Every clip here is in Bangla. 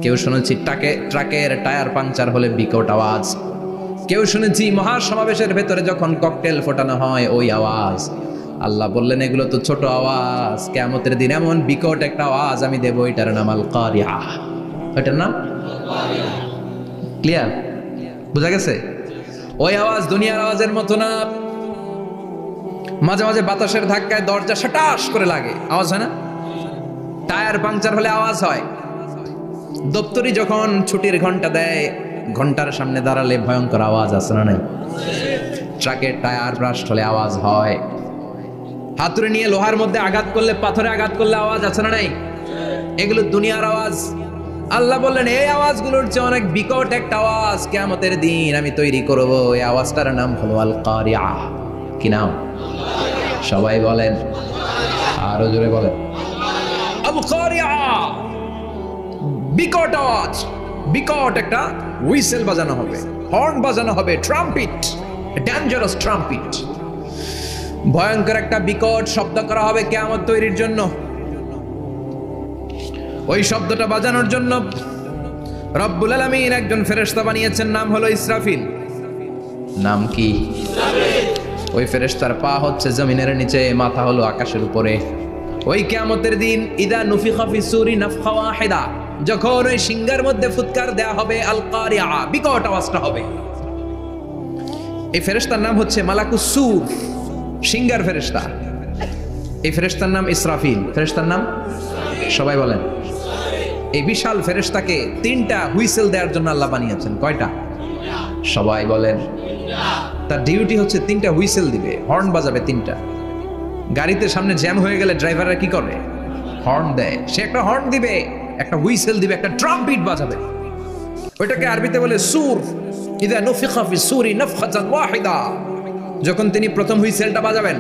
কেউ শুনেছি ট্রাকের টায়ার পাংচার হলে বিকট আওয়াজ, কেউ শুনেছি মহাসমাবেশের ভেতরে যখন ককটেল ফোটানো হয় ওই আওয়াজ। আল্লাহ বললেন এগুলো তো ছোট আওয়াজ, কিয়ামতের দিন এমন বিকট একটা আওয়াজ আমি দেব, এটার নাম আল কারিয়া। এটার নাম ক্লিয়ার, বুঝা গেছে? ওই আওয়াজ দুনিয়ার আওয়াজের মতো না। মাঝে মাঝে বাতাসের ধাক্কায় দরজা সাটাস করে লাগে, আওয়াজ হয় না? টায়ার পাংচার হলে আওয়াজ হয়। দপ্তরি যখন ছুটির ঘন্টা দেয়, ঘন্টার সামনে দাঁড়ালে ভয়ঙ্কর আওয়াজ আছে না নাই? ট্রাকের টায়ার ব্রাস্ট হলে আওয়াজ হয়। হাতুড়ি নিয়ে লোহার মধ্যে আঘাত করলে, পাথরে আঘাত করলে আওয়াজ আছে না নাই? এগুলো দুনিয়ার আওয়াজ। আল্লাহ বললেন এই আওয়াজগুলোর চেয়ে অনেক বিকট একটা আওয়াজ কিয়ামতের দিন আমি তৈরি করব। এই আওয়াজটার নাম হলো আল কারিয়া। কি নাম? সবাই বলেন, আরো জোরে বলেন, আল কারিয়া। বিকট আওয়াজ, বিকট একটা হুইসেল বাজানো হবে, হর্ন বাজানো হবে, ট্রাম্পিট, ডেঞ্জারাস ট্রাম্পিট। ভয়ঙ্কর একটা বিকট শব্দ করা হবে কিয়ামত তৈরির জন্য। ওই শব্দটা বাজানোর জন্য রব্বুল আলামিন একজন ফেরেশতা বানিয়েছেন, নাম হলো ইসরাফিল। নাম কি? ওই ফেরেশতার পা হচ্ছে জমিনের নিচে, মাথা হলো আকাশের উপরে। ওই কিয়ামতের দিন ইদা নুফিখা ফিস সূরি নাফখা ওয়াহিদা, যখন ওই সিংহের মধ্যে ফুৎকার দেয়া হবে আল কারিয়া, বিকট আওয়াজটা হবে। এই ফেরেশতার নাম হচ্ছে মালাকুস সূর, সিংহের ফেরেশতা। এই ফেরেশতার নাম ইসরাফিল। ফেরেশতার নাম সবাই বলেন। এই বিশাল ফেরেশতাকে তিনটা হুইসেল দেওয়ার জন্য আল্লাহ বানিয়েছেন। কয়টা? সবাই বলেন। তার ডিউটি হচ্ছে তিনটা হুইসেল দিবে, হর্ন বাজাবে তিনটা। গাড়িতে সামনে জ্যাম হয়ে গেলে ড্রাইভাররা কি করে? হর্ন দেয়। সে একটা হর্ন দিবে, একটা হুইসেল দিবে, একটা ট্রাম্পিট বাজাবে। ওইটাকে আরবিতে বলে সুর। ইদা নুফিখা ফিস সূরি নাফখাতান ওয়াহিদা, যখন তিনি প্রথম হুইসেলটা বাজাবেন,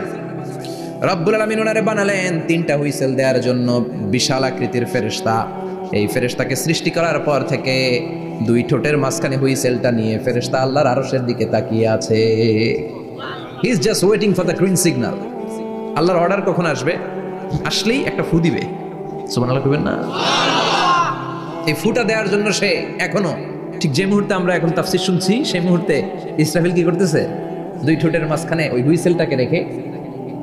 রব্বুল আলামিন ওনারে বানালেন তিনটা হুইসেল দেওয়ার জন্য বিশাল আকৃতির ফেরেশতা। এই ফেরেশতাকে সৃষ্টি করার পর থেকে দুই ঠোঁটের মাঝখানে হুইসেলটা নিয়ে ফেরেশতা আল্লাহর আরশের দিকে তাকিয়ে আছে। He is just waiting for the green signal. আল্লাহর অর্ডার কখন আসবে, আসলেই একটা ফু দিবে। সুবহানাল্লাহ কইবেন না? এই ফুটা দেওয়ার জন্য সে এখনো, ঠিক যে মুহূর্তে আমরা এখন তাফসীর শুনছি সেই মুহূর্তে ইসরাফিল কি করতেছে? দুই ঠোঁটের মাঝখানে ওই হুইসেলটাকে রেখে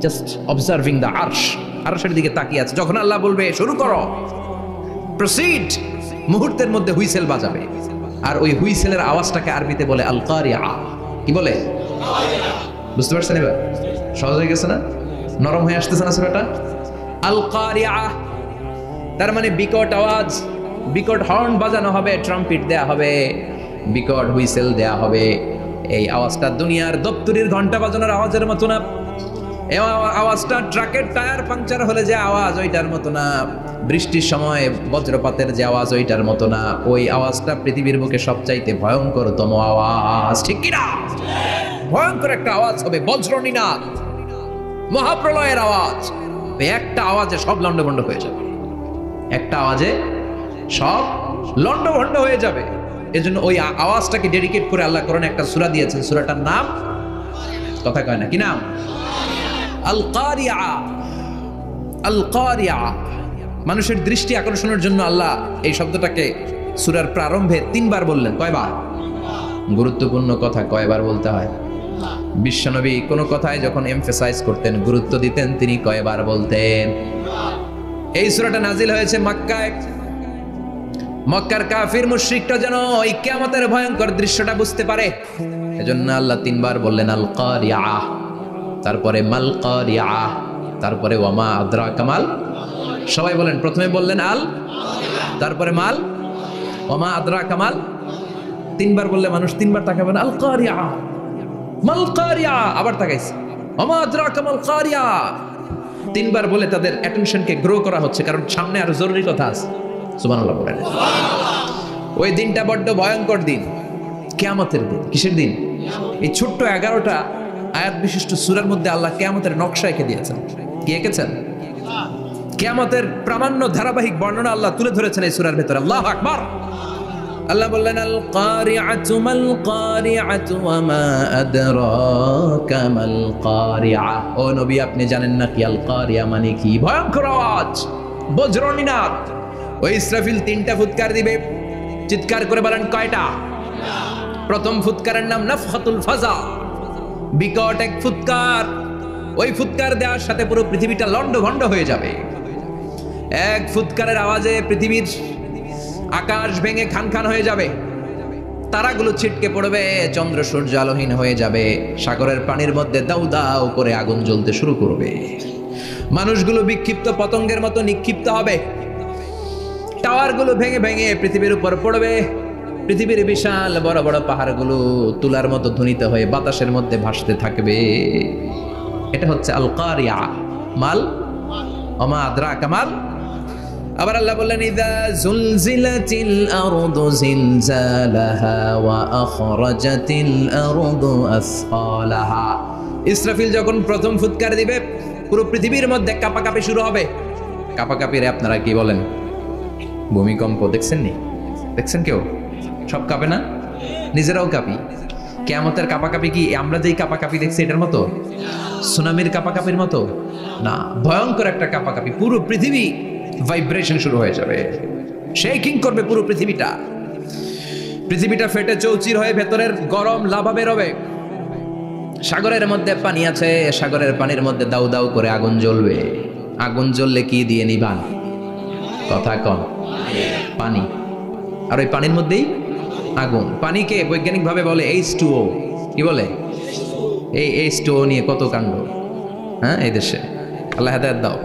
জাস্ট অবজার্ভিং দ্য আরশ, আরশের দিকে তাকিয়ে আছে। যখন আল্লাহ বলবে শুরু করো, প্রসিড, মুহূর্তের মধ্যে হুইসেল বাজাবে। আর ওই হুইসেলের আওয়াজটাকে আরবিতে বলে আল কারিয়া। কি বলে? বুঝতে পারছেন এবার? সহজ হয়ে গেছে না? নরম হয়ে আসতেছে না সূরাটা? আল কারিয়া তার মানে বিকট আওয়াজ, বিকট হর্ন বাজানো হবে, ট্রাম্পিট দেয়া হবে, বিকট হুইসেল দেয়া হবে। এই আওয়াজটা দুনিয়ার দপ্তরির ঘন্টা বাজানোর আওয়াজের মতো না। এই আওয়াজটা ট্রাকের টায়ার পাংচার হলে যে আওয়াজ ওইটার মতো না। বৃষ্টির সময় বজ্রপাতের যে আওয়াজ ওইটার মতো না। ওই আওয়াজটা পৃথিবীর বুকে সবচাইতে ভয়ঙ্করতম আওয়াজ। ঠিক কিনা? ভয়ঙ্কর একটা আওয়াজ হবে, বজ্রনিনাদ, মহাপ্রলয়ের আওয়াজ। একটা আওয়াজে সব লন্ডভন্ড হয়ে যাবে, একটা আওয়াজে সব লন্ডভন্ড হয়ে যাবে। এজন্য ওই আওয়াজটাকে ডেডিকেট করে আল্লাহ কোরআনে একটা সূরা দিয়েছেন। সূরাটার নাম কথা কয় না, কি নাম? আল কারিয়া। আল কারিয়া মানুষের দৃষ্টি আকর্ষণের জন্য আল্লাহ এই শব্দটাকে সূরার প্রারম্ভে 3 বার বললেন। কয়বার? গুরুত্বপূর্ণ কথা কয়বার বলতে হয়? বিশ্বনবী কোনো কথায় যখন এমফাসাইজ করতেন, গুরুত্ব দিতেন, তিনি কয়বার বলতেন? এই সূরাটা নাজিল হয়েছে মক্কায়। মক্কার কাফির মুশরিকরা যেন ওই কিয়ামতের ভয়ঙ্কর দৃশ্যটা বুঝতে পারে, এজন্য আল্লাহ 3 বার বললেন আল কারিয়া, তারপরে মাল কারিয়া, তারপরে ওয়ামা আদরাকা মাল। সবাই বলেন, প্রথমে বললেন আল, তারপরে মাল, ওয়ামা আদরাকা মাল। 3 বার বললে মানুষ 3 বার তাকাবে না। আল কারিয়া, মাল কারিয়া, আবার তাকাইছে ওয়ামা আদরাকা মাল কারিয়া। 3 বার বলে তাদের অ্যাটেনশনকে গ্রো করা হচ্ছে, কারণ সামনে আরো জরুরি কথা আছে। সুবহানাল্লাহ বলেন। ওই দিনটা বড্ড ভয়ঙ্কর দিন, কিয়ামতের দিন। কিসের দিন? এই ছোট্ট 11টা আয়াত বিশিষ্ট সূরার মধ্যে আল্লাহ কিয়ামতের নকশা এঁকে দিয়েছেন। কি এঁকেছেন? কিয়ামতের প্রামাণ্য ধারাবাহিক বর্ণনা আল্লাহ তুলে ধরেছেন এই সূরার ভেতরে। আল্লাহু আকবার। আল্লাহ বললেন আল কারিআতু মাল কারিআতু ওয়া মা আদরাকা মাল কারিআ। ও নবী, আপনি জানেন না কি আল কারিয়া মানে কি? ভয়ঙ্কর আওয়াজ, বজ্রনিনাদ, ওই ইসরাফিল 3টা ফুৎকার দিবে। চিৎকার করে বলেন কয়টা? প্রথম ফুৎকারের নাম নাফখাতুল ফাজা, বিকট এক ফুৎকার। ওই ফুৎকার দেওয়ার সাথে পুরো পৃথিবীটা লন্ডভন্ড হয়ে যাবে। এক ফুৎকারের আওয়াজে পৃথিবীর আকাশ ভেঙে খান খান হয়ে যাবে, তারাগুলো ছিটকে পড়বে, চন্দ্র সূর্য আলোহীন হয়ে যাবে, সাগরের পানির মধ্যে দাউ দাউ করে আগুন জ্বলতে শুরু করবে, মানুষগুলো বিক্ষিপ্ত পতঙ্গের মতো নিক্ষিপ্ত হবে, টাওয়ারগুলো ভেঙে ভেঙে পৃথিবীর উপর পড়বে, পৃথিবীর বিশাল বড় বড় পাহাড়গুলো তুলার মতো ধ্বনিত হয়ে বাতাসের মধ্যে ভাসতে থাকবে। এটা হচ্ছে আল কারিয়া। মাল ওমা আদরাকা মাল। আবার আল্লাহ বললেন ইযা যুলজিলাতিল আরদু জিলজালাহা ওয়া আখরাজাতিল আরদু আসফালাহা। ইসরাফিল যখন প্রথম ফুৎকার দিবে পুরো পৃথিবীর মধ্যে কাঁপাকাঁপি শুরু হবে। কাঁপাকাঁপিরে আপনারা কি বলেন? ভূমিকম্প দেখছেন নি? দেখছেন কেউ? সব কাঁপে না? নিজেরাও কাঁপি। কিয়ামতের কাঁপাকাঁপি কি আমরা যেই কাঁপাকাঁপি দেখছি এটার মতো? সুনামির কাঁপাকাঁপির মতো না, ভয়ঙ্কর একটা কাঁপাকাঁপি। পুরো পৃথিবী ভাইব্রেশন শুরু হয়ে যাবে, শেকিং করবে পুরো পৃথিবীটা। পৃথিবীটা ফেটে চৌচির হয়ে ভেতরের গরম লাভা বেরোবে। সাগরের মধ্যে পানি আছে, সাগরের পানির মধ্যে দাউ দাউ করে আগুন জ্বলবে। আগুন জ্বললে কি দিয়ে নিবান? কথা কন। পানি। আর ওই পানির মধ্যেই আগুন। পানিকে বৈজ্ঞানিকভাবে বলে H2O। কি বলে? এই H2O নিয়ে কত কাণ্ড, হ্যাঁ, এই দেশে। আল্লাহ হেদায়েত দাও।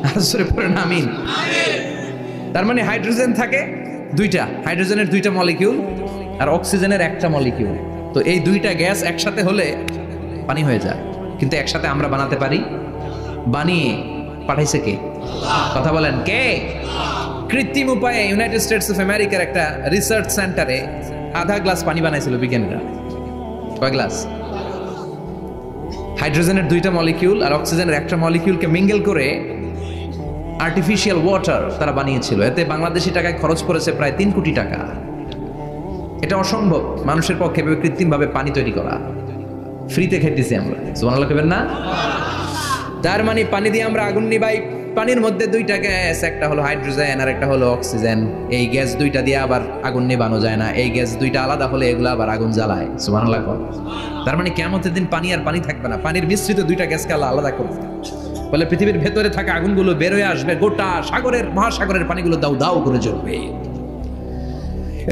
আসরে পড়েন আমিন। তার মানে হাইড্রোজেন থাকে দুইটা, হাইড্রোজেনের 2টা মলিকিউল আর অক্সিজেনের 1টা মলিকিউল। তো এই 2টা গ্যাস একসাথে হলে পানি হয়ে যায়। কিন্তু একসাথে আমরা বানাতে পারি? বানিয়ে পাঠাইছে কে? কথা বলেন কে? কৃত্রিম উপায়ে ইউনাইটেড স্টেটস অফ আমেরিকার একটা রিসার্চ সেন্টারে আধা গ্লাস পানি বানাইছিল বিজ্ঞানীরা। কয় গ্লাস? হাইড্রোজেনের 2টা মলিকিউল আর অক্সিজেনের 1টা মলিকিউলকে মিঙ্গেল করে আর্টিফিশিয়াল ওয়াটার তারা বানিয়েছিল। এতে বাংলাদেশি টাকায় খরচ করেছে প্রায় 3 কোটি টাকা। এটা অসম্ভব মানুষের পক্ষে কৃত্রিমভাবে পানি তৈরি করা। ফ্রিতে খেতেছি আমরা, সুবহানাল্লাহ কইবেন না? তার মানে পানি দিয়ে আমরা আগুন নিবাই। পানির মধ্যে 2টা গ্যাস, একটা হলো হাইড্রোজেন আর একটা হলো অক্সিজেন। এই গ্যাস 2টা দিয়ে আবার আগুন নেভানো যায় না। এই গ্যাস 2টা আলাদা হলে এগুলো আবার আগুন জ্বালায়। সুবহানাল্লাহ। তার মানে কিয়ামতের দিন পানি আর পানি থাকবে না, পানির মিশ্রিত 2টা গ্যাসকে আল্লাহ আলাদা করবে। বলে পৃথিবীর ভেতরে থাকা আগুনগুলো বের হয়ে আসবে, গোটা সাগরের মহাসাগরের পানিগুলো দাউ দাউ করে জ্বলবে।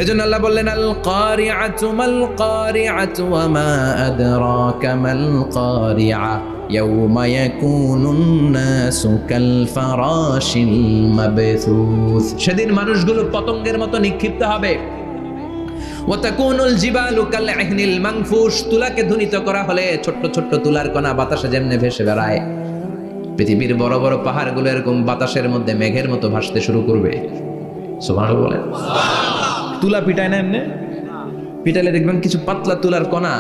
এজন্য আল্লাহ বললেন আল কারিআতু মাল কারিআতু ওয়া মা আদরাকা মাল কারিআ ইয়াউমা ইয়াকুনুন নাসু কাল ফারাশিল মাবথুস। সেদিন মানুষগুলো পতঙ্গের মতো নিক্ষিপ্ত হবে। ওয়া তাকুনুল জিবালু কাল ইহনিল মানফুশ। তুলাকে ধ্বনিত করা হলে ছোট্ট ছোট্ট তুলার কণা বাতাসে যেমনে ভেসে বেড়ায়, পৃথিবীর বড় বড় পাহাড়গুলো এরকম বাতাসের মধ্যে মেঘের মতো ভাসতে শুরু করবে। সুবহানাল্লাহ বলেন। তুলা পিটায় না এমনি? পিটাইলে দেখবেন কিছু পাতলা তুলার কণা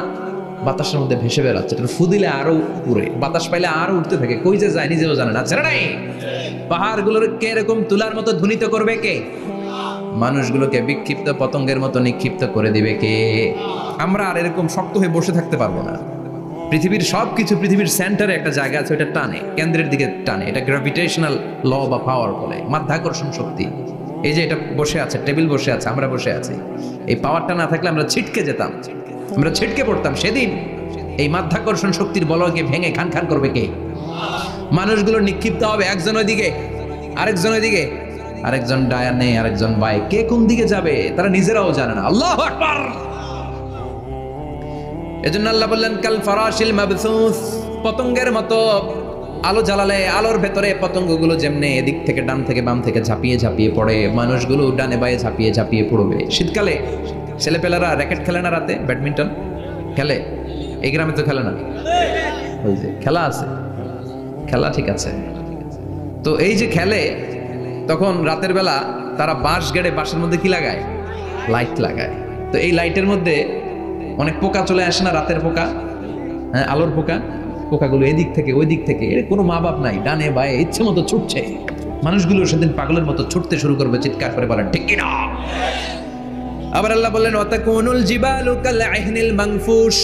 বাতাসের মধ্যে ভেসে বেড়াচ্ছে। এটা ফু দিলে আরো উড়ে, বাতাস পাইলে আরো উঠতে থাকে, কই যে যায় নিজেও জানে না। ছেড়ে নাই। পাহাড়গুলোর কে এরকম তুলার মতো ধ্বনিত করবে কে? মানুষগুলোকে বিক্ষিপ্ত পতঙ্গের মতো নিক্ষিপ্ত করে দিবে কে? আমরা আর এরকম শক্ত হয়ে বসে থাকতে পারবো না। পৃথিবীর সবকিছু পৃথিবীর সেন্টারে একটা জায়গা আছে, ওটা টানে, কেন্দ্রের দিকে টানে। এটা গ্র্যাভিটেশনাল ল বা পাওয়ার বলে, মাধ্যাকর্ষণ শক্তি। এই যে এটা বসে আছে, টেবিল বসে আছে, আমরা বসে আছি, এই পাওয়ারটা না থাকলে আমরা ছিটকে যেতাম, আমরা ছিটকে পড়তাম। সেদিন এই মাধ্যাকর্ষণ শক্তির বলয়কে ভেঙে খান খান করবে কে? মানুষগুলো নিক্ষিপ্ত হবে, একজন ওইদিকে, আরেকজন ওইদিকে, আরেকজন ডায়ানে, আরেকজন বাই। কে কোন দিকে যাবে তারা নিজেরাও জানে না। আল্লাহু আকবার। এজন্য আল্লাহ বললেন কাল ফারাশিল মাবথুস। পতঙ্গের মতো আলো জ্বালালে আলোর ভেতরে পতঙ্গগুলো যেমনে এদিক থেকে ডান থেকে বাম থেকে ঝাঁপিয়ে ঝাঁপিয়ে পড়ে, মানুষগুলো ডানে বায়ে ঝাঁপিয়ে ঝাঁপিয়ে পড়বে। শীতকালে ছেলেপেলারা র্যাকেট খেলে না, রাতে ব্যাডমিন্টন খেলে। এই গ্রামে তো খেলে না, ওই যে খেলা আছে, খেলা ঠিক আছে। তো এই যে খেলে, তখন রাতের বেলা তারা বাঁশ গেড়ে, বাঁশের মধ্যে কি লাগায়? লাইট লাগায়। তো এই লাইটের মধ্যে অনেক পোকা চলে আসে না, রাতের পোকা, হ্যাঁ, আলোর পোকা। পোকাগুলো এদিক থেকে ওই দিক থেকে, এর কোনো মা বাপ নাই, ডানে বায়ে ইচ্ছে মতো ছুটছে। মানুষগুলো সেদিন পাগলের মতো ছুটতে শুরু করবে, চিৎকার করে বলেন ঠিক কিনা? আবার আল্লাহ বললেন ওয়াতাকুনুল জিবালু কাল ইহনিল মানফুশ।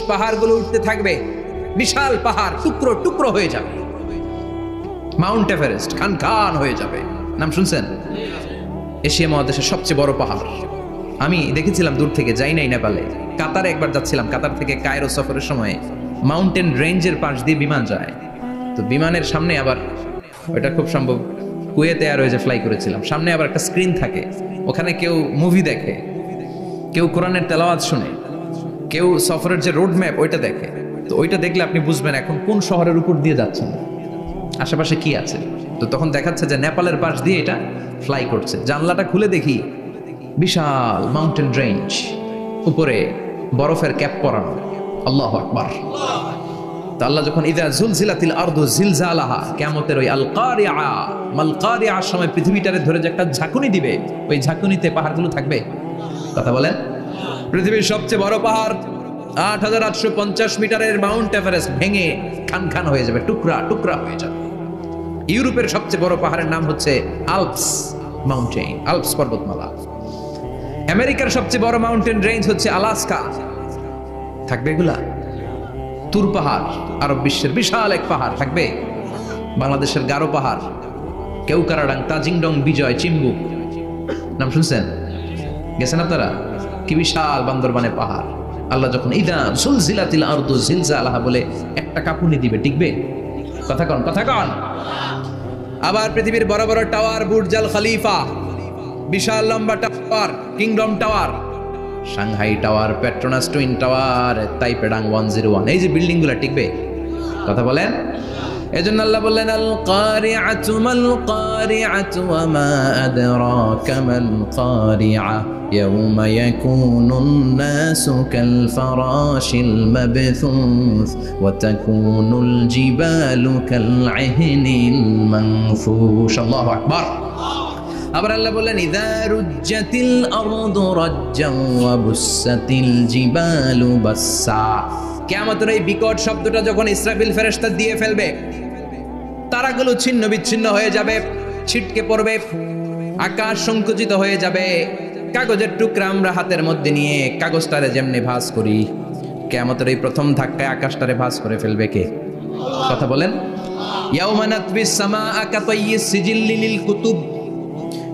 পাহাড়গুলো উঠতে থাকবে, বিশাল পাহাড় টুকরো টুকরো হয়ে যাবে। মাউন্ট এভারেস্ট খান খান হয়ে যাবে, নাম শুনছেন? এশিয়া মহাদেশের সবচেয়ে বড় পাহাড়। আমি দেখেছিলাম দূর থেকে, যাই নাই নেপালে। কাতারে একবার যাচ্ছিলাম, কাতার থেকে কায়রো সফরের সময় মাউন্টেন রেঞ্জের পাশ দিয়ে বিমান যায়। তো বিমানের সামনে আবার, ওইটা খুব সম্ভব কুয়েতে এয়ারওয়েজে ফ্লাই করেছিলাম, সামনে আবার একটা স্ক্রিন থাকে, ওখানে কেউ মুভি দেখে, কেউ কোরআনের তেলাওয়াত শুনে, কেউ সফরের যে রোড ম্যাপ ওইটা দেখে। তো ওইটা দেখলে আপনি বুঝবেন এখন কোন শহরের উপর দিয়ে যাচ্ছেন, আশেপাশে কি আছে। তো তখন দেখাচ্ছে যে নেপালের পাশ দিয়ে এটা ফ্লাই করছে। জানলাটা খুলে দেখি বিশাল মাউন্টেন রেঞ্জ, উপরে বরফের ক্যাপ পরানো। আল্লাহু আকবার। তো আল্লাহ যখন ইযা যুলজিলাতিল আরদু জিলজালাহা, কিয়ামতের ওই আল কারিআ মাল কারিআর সময় পৃথিবীটারে ধরে যে একটা ঝাঁকুনি দিবে, ওই ঝাঁকুনিতে পাহাড়গুলো থাকবে। কথা বলেন, পৃথিবীর সবচেয়ে বড় পাহাড় ৮৮৫০ মিটারের মাউন্ট এভারেস্ট ভেঙে খান খান হয়ে যাবে, টুকরা টুকরা হয়ে যাবে। ইউরোপের সবচেয়ে বড় পাহাড়ের নাম হচ্ছে আল্পস মাউন্টেন, আল্পস পর্বতমালা। আমেরিকার সবচেয়ে বড় মাউন্টেন রেঞ্জ হচ্ছে আলাস্কা, থাকবে এগুলা। তুর পাহাড় আরব বিশ্বের বিশাল এক পাহাড় থাকবে। বাংলাদেশের গারো পাহাড়, কেউকারাডাং, তাজিংডং, বিজয়, চিম্বুক, নাম শুনছেন? গেছেন আপনারা? কি বিশাল বান্দরবানে পাহাড়। আল্লাহ যখন ইদা যুলজিলাতিল আরদু জিলজালাহা বলে একটা কাঁপুনি দিবে, টিকবে? কথা কন, কথা কন। আবার পৃথিবীর বড় বড় টাওয়ার, বুর্জ আল খলিফা, বিশাল লম্বা tower, Kingdom Tower, Shanghai Tower, Petronas Twin Tower, তাইপেডাং 101, এই যে বিল্ডিং গুলা টিকবে? কথা বলেন। এজন্য আল্লাহ বললেন আল কারিআতু মাল কারিআতু ওয়া মা আদরাকা মাল কারিআ ইয়াউমা ইয়াকুনুন নাসু কাল ফারাশিল মাবথুস ওয়া তাকুনুল জিবালু কাল ইহনিল মানফুশ। আল্লাহু আকবার। আবার আল্লাহ বললেন ইযা রুজ্জাতিল আরদু রাজ্জান ওয়া বুসাতিল জিবালু বাসসা। কিয়ামতের এই বিকট শব্দটা যখন ইসরাফিল ফেরেশতা দিয়ে ফেলবে, তারাগুলো ছিন্ন বিচ্ছিন্ন হয়ে যাবে, ছিটকে পড়বে, আকাশ সংকুচিত হয়ে যাবে। কাগজের টুকরা আমরা হাতের মধ্যে নিয়ে কাগজটারে যেমনি ভাঁজ করি, কিয়ামতের এই প্রথম ধাক্কায় আকাশটারে ভাঁজ করে ফেলবে কে? কথা বলেন। ইয়াউমা নাতবিস সামাআ কাতাইয়িস সিজিল্লি লিল কুতুব।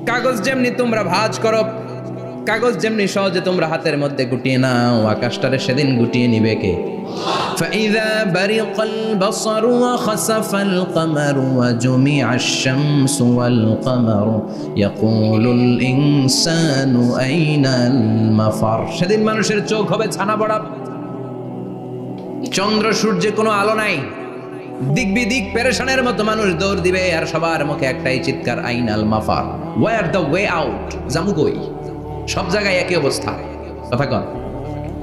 কাগজ যেমনি তোমরা ভাঁজ করো, কাগজ যেমনি সহজে তোমরা হাতের মধ্যে গুটিয়ে নাও, আকাশটারে সেদিন গুটিয়ে নিবে কে? فإذا برق البصر وخسف القمر وجمع الشمس والقمر يقول الإنسان أين المفر। সেদিন মানুষের চোখ হবে ছানা বড়া, চন্দ্র সূর্যে কোনো আলো নাই, দিক বিদিক পেরেশানের মতো মানুষ দৌড় দিবে, আর সবার মুখে একটাই চিৎকার, আইনাল মাফার, ওয়ার দ্য ওয়ে আউট, জামু কই? সব জায়গায় একই অবস্থা। কথা কন।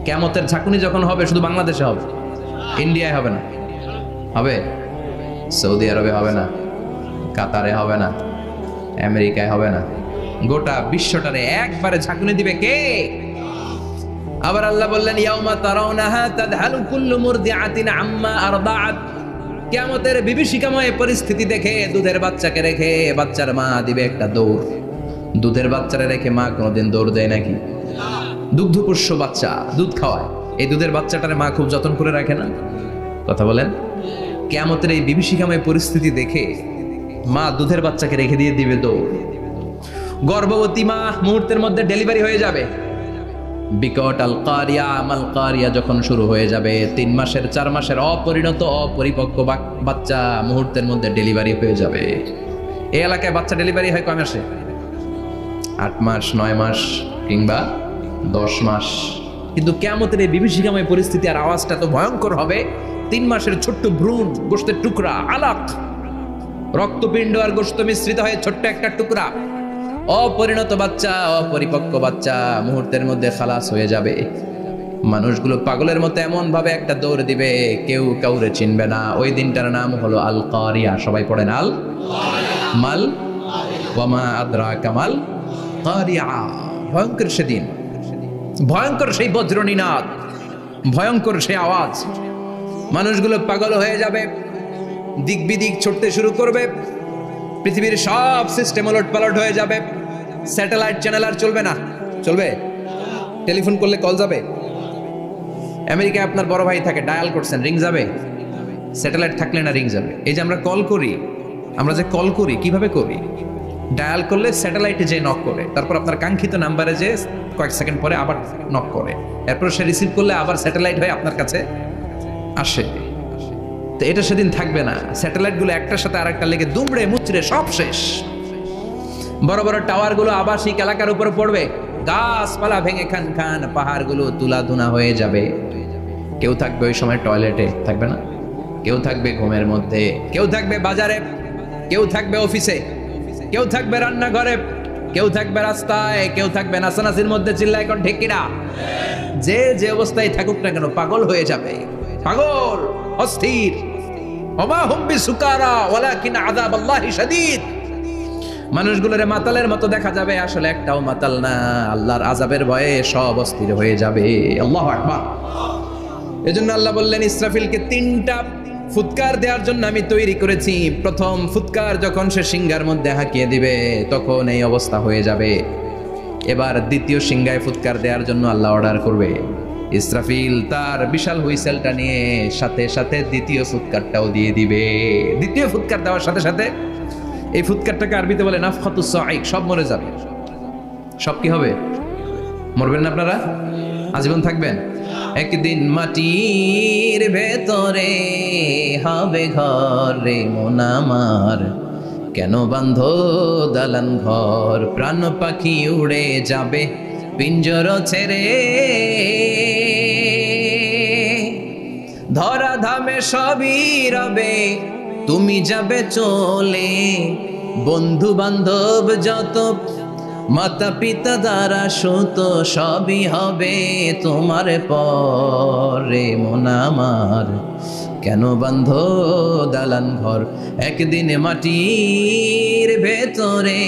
কিয়ামতের ঝাঁকুনি যখন হবে শুধু বাংলাদেশে হবে, ইন্ডিয়ায় হবে না, হবে সৌদি আরবে হবে না, কাতারে হবে না, আমেরিকায় হবে না, গোটা বিশ্বটারে একবারে ঝাঁকুনি দিবে কে? আবার আল্লাহ বললেন ইয়াউমা তারাউনাহা তাদহালু কুল্লু মুরদিআতিন আম্মা আরদাআত। কিয়ামতের বিভীষিকাময় পরিস্থিতি দেখে দুধের বাচ্চাকে রেখে বাচ্চার মা দিবে একটা দৌড়। দুধের বাচ্চারে রেখে মা কোনোদিন দৌড় দেয় নাকি? দুগ্ধপোষ্য বাচ্চা, দুধ খাওয়ায়, এই দুধের বাচ্চাটারে মা খুব যত্ন করে রাখে না? কথা বলেন। কিয়ামতের এই বিভীষিকাময় পরিস্থিতি দেখে মা দুধের বাচ্চাকে রেখে দিয়ে দিবে দৌড়। গর্ভবতী মা মুহূর্তের মধ্যে ডেলিভারি হয়ে যাবে। বিকট আল কারিয়া মাল কারিয়া যখন শুরু হয়ে যাবে, 3 মাসের 4 মাসের অপরিণত অপরিপক্ক বাচ্চা মুহূর্তের মধ্যে ডেলিভারি হয়ে যাবে। এই এলাকায় বাচ্চা ডেলিভারি হয় কয় মাসে? 8 মাস, 9 মাস কিংবা 10 মাস। কিন্তু কিয়ামতের এই বিভীষিকাময় পরিস্থিতি আর আওয়াজটা তো ভয়ঙ্কর হবে। 3 মাসের ছোট্ট ভ্রূণ, গোশতের টুকরা, আলাক, রক্তপিণ্ড আর গোশত মিশ্রিত হয়ে ছোট্ট একটা টুকরা, অপরিণত বাচ্চা, অপরিপক্ক বাচ্চা মুহূর্তের মধ্যে খালাস হয়ে যাবে। মানুষগুলো পাগলের মতো এমন ভাবে একটা দৌড় দিবে, কেউ কাউরে চিনবে না। ওই দিনটার নাম হলো আল কারিয়া। সবাই পড়েন আল মাল ওয়া মা আদরাকা মাল কারিয়া। ভয়ঙ্কর সেদিন, ভয়ঙ্কর সেই বজ্রনিনাদ, ভয়ঙ্কর সেই আওয়াজ। মানুষগুলো পাগল হয়ে যাবে, দিক বিদিক ছুটতে শুরু করবে, পৃথিবীর সব সিস্টেম ওলট পালট হয়ে যাবে। স্যাটেলাইট চ্যানেল আর চলবে না। চলবে? টেলিফোন করলে কল যাবে? আমেরিকায় আপনার বড় ভাই থাকে, ডায়াল করছেন, রিং যাবে? স্যাটেলাইট থাকলে না রিং যাবে? এই যে আমরা কল করি, আমরা যে কল করি কিভাবে করি? ডায়াল করলে স্যাটেলাইটে যে নক করে, তারপর আপনার কাঙ্ক্ষিত নাম্বারে যে কয়েক সেকেন্ড পরে আবার নক করে, এরপর সে রিসিভ করলে আবার স্যাটেলাইট হয়ে আপনার কাছে আসে। তো এটা সেদিন থাকবে না, স্যাটেলাইটগুলো একটার সাথে আরেকটা লেগে দুমড়ে মুচড়ে সব শেষ। বড় বড় টাওয়ারগুলো আবাসিক এলাকার উপরে পড়বে, গাছপালা ভেঙে খান খান, পাহাড়গুলো তুলাধুনা হয়ে যাবে। কেউ থাকবে ওই সময় টয়লেটে, থাকবে না, কেউ থাকবে ঘুমের মধ্যে, কেউ থাকবে বাজারে, কেউ থাকবে অফিসে, কেউ থাকবে রান্নাঘরে, কেউ থাকবে রাস্তায়, কেউ থাকবে নাচানাচির মধ্যে। চিল্লা এখন ঠিক কিনা? যে যে অবস্থায় থাকুক না কেন পাগল হয়ে যাবে, পাগল, অস্থির। ওমা হুম বিসুকারা ওয়ালাকিন আযাবাল্লাহি শাদীদ। মানুষগুলোরে মাতালের মতো দেখা যাবে, আসলে একটাও মাতাল না, আল্লাহর আযাবের ভয়ে সব অস্থির হয়ে যাবে। আল্লাহু আকবার। এজন্য আল্লাহ বললেন ইসরাফিলকে 3টা ফুৎকার দেওয়ার জন্য আমি তৈরি করেছি। প্রথম ফুৎকার যখন সে সিংহার মধ্যে হাঁকিয়ে দিবে তখন এই অবস্থা হয়ে যাবে। এবার দ্বিতীয় সিংহায় ফুৎকার দেওয়ার জন্য আল্লাহ অর্ডার করবে। ইসরাফিল তার বিশাল হুইসেলটা নিয়ে সাথে সাথে দ্বিতীয় ফুৎকারটাও দিয়ে দিবে। দ্বিতীয় ফুৎকার দেওয়ার সাথে সাথে এই ফুৎকারটাকে আরবিতে বলে নাফখাতুস সাঈক, সব মরে যাবে। সব কি হবে? মরবেন না আপনারা, আজীবন থাকবেন। একদিন মাটির ভেতরে হবে ঘর রে মন আমার, কেন বান্ধ দালান ঘর, প্রাণ পাখি উড়ে যাবে পিঞ্জর ছেড়ে, ধরা ধামে সবই রবে তুমি যাবে চলে, বন্ধু বান্ধব যত মাতা পিতা দ্বারা সুত সবই হবে তোমার পরে মন আমার, কেন বান্ধ দালান ঘর, একদিন মাটির ভেতরে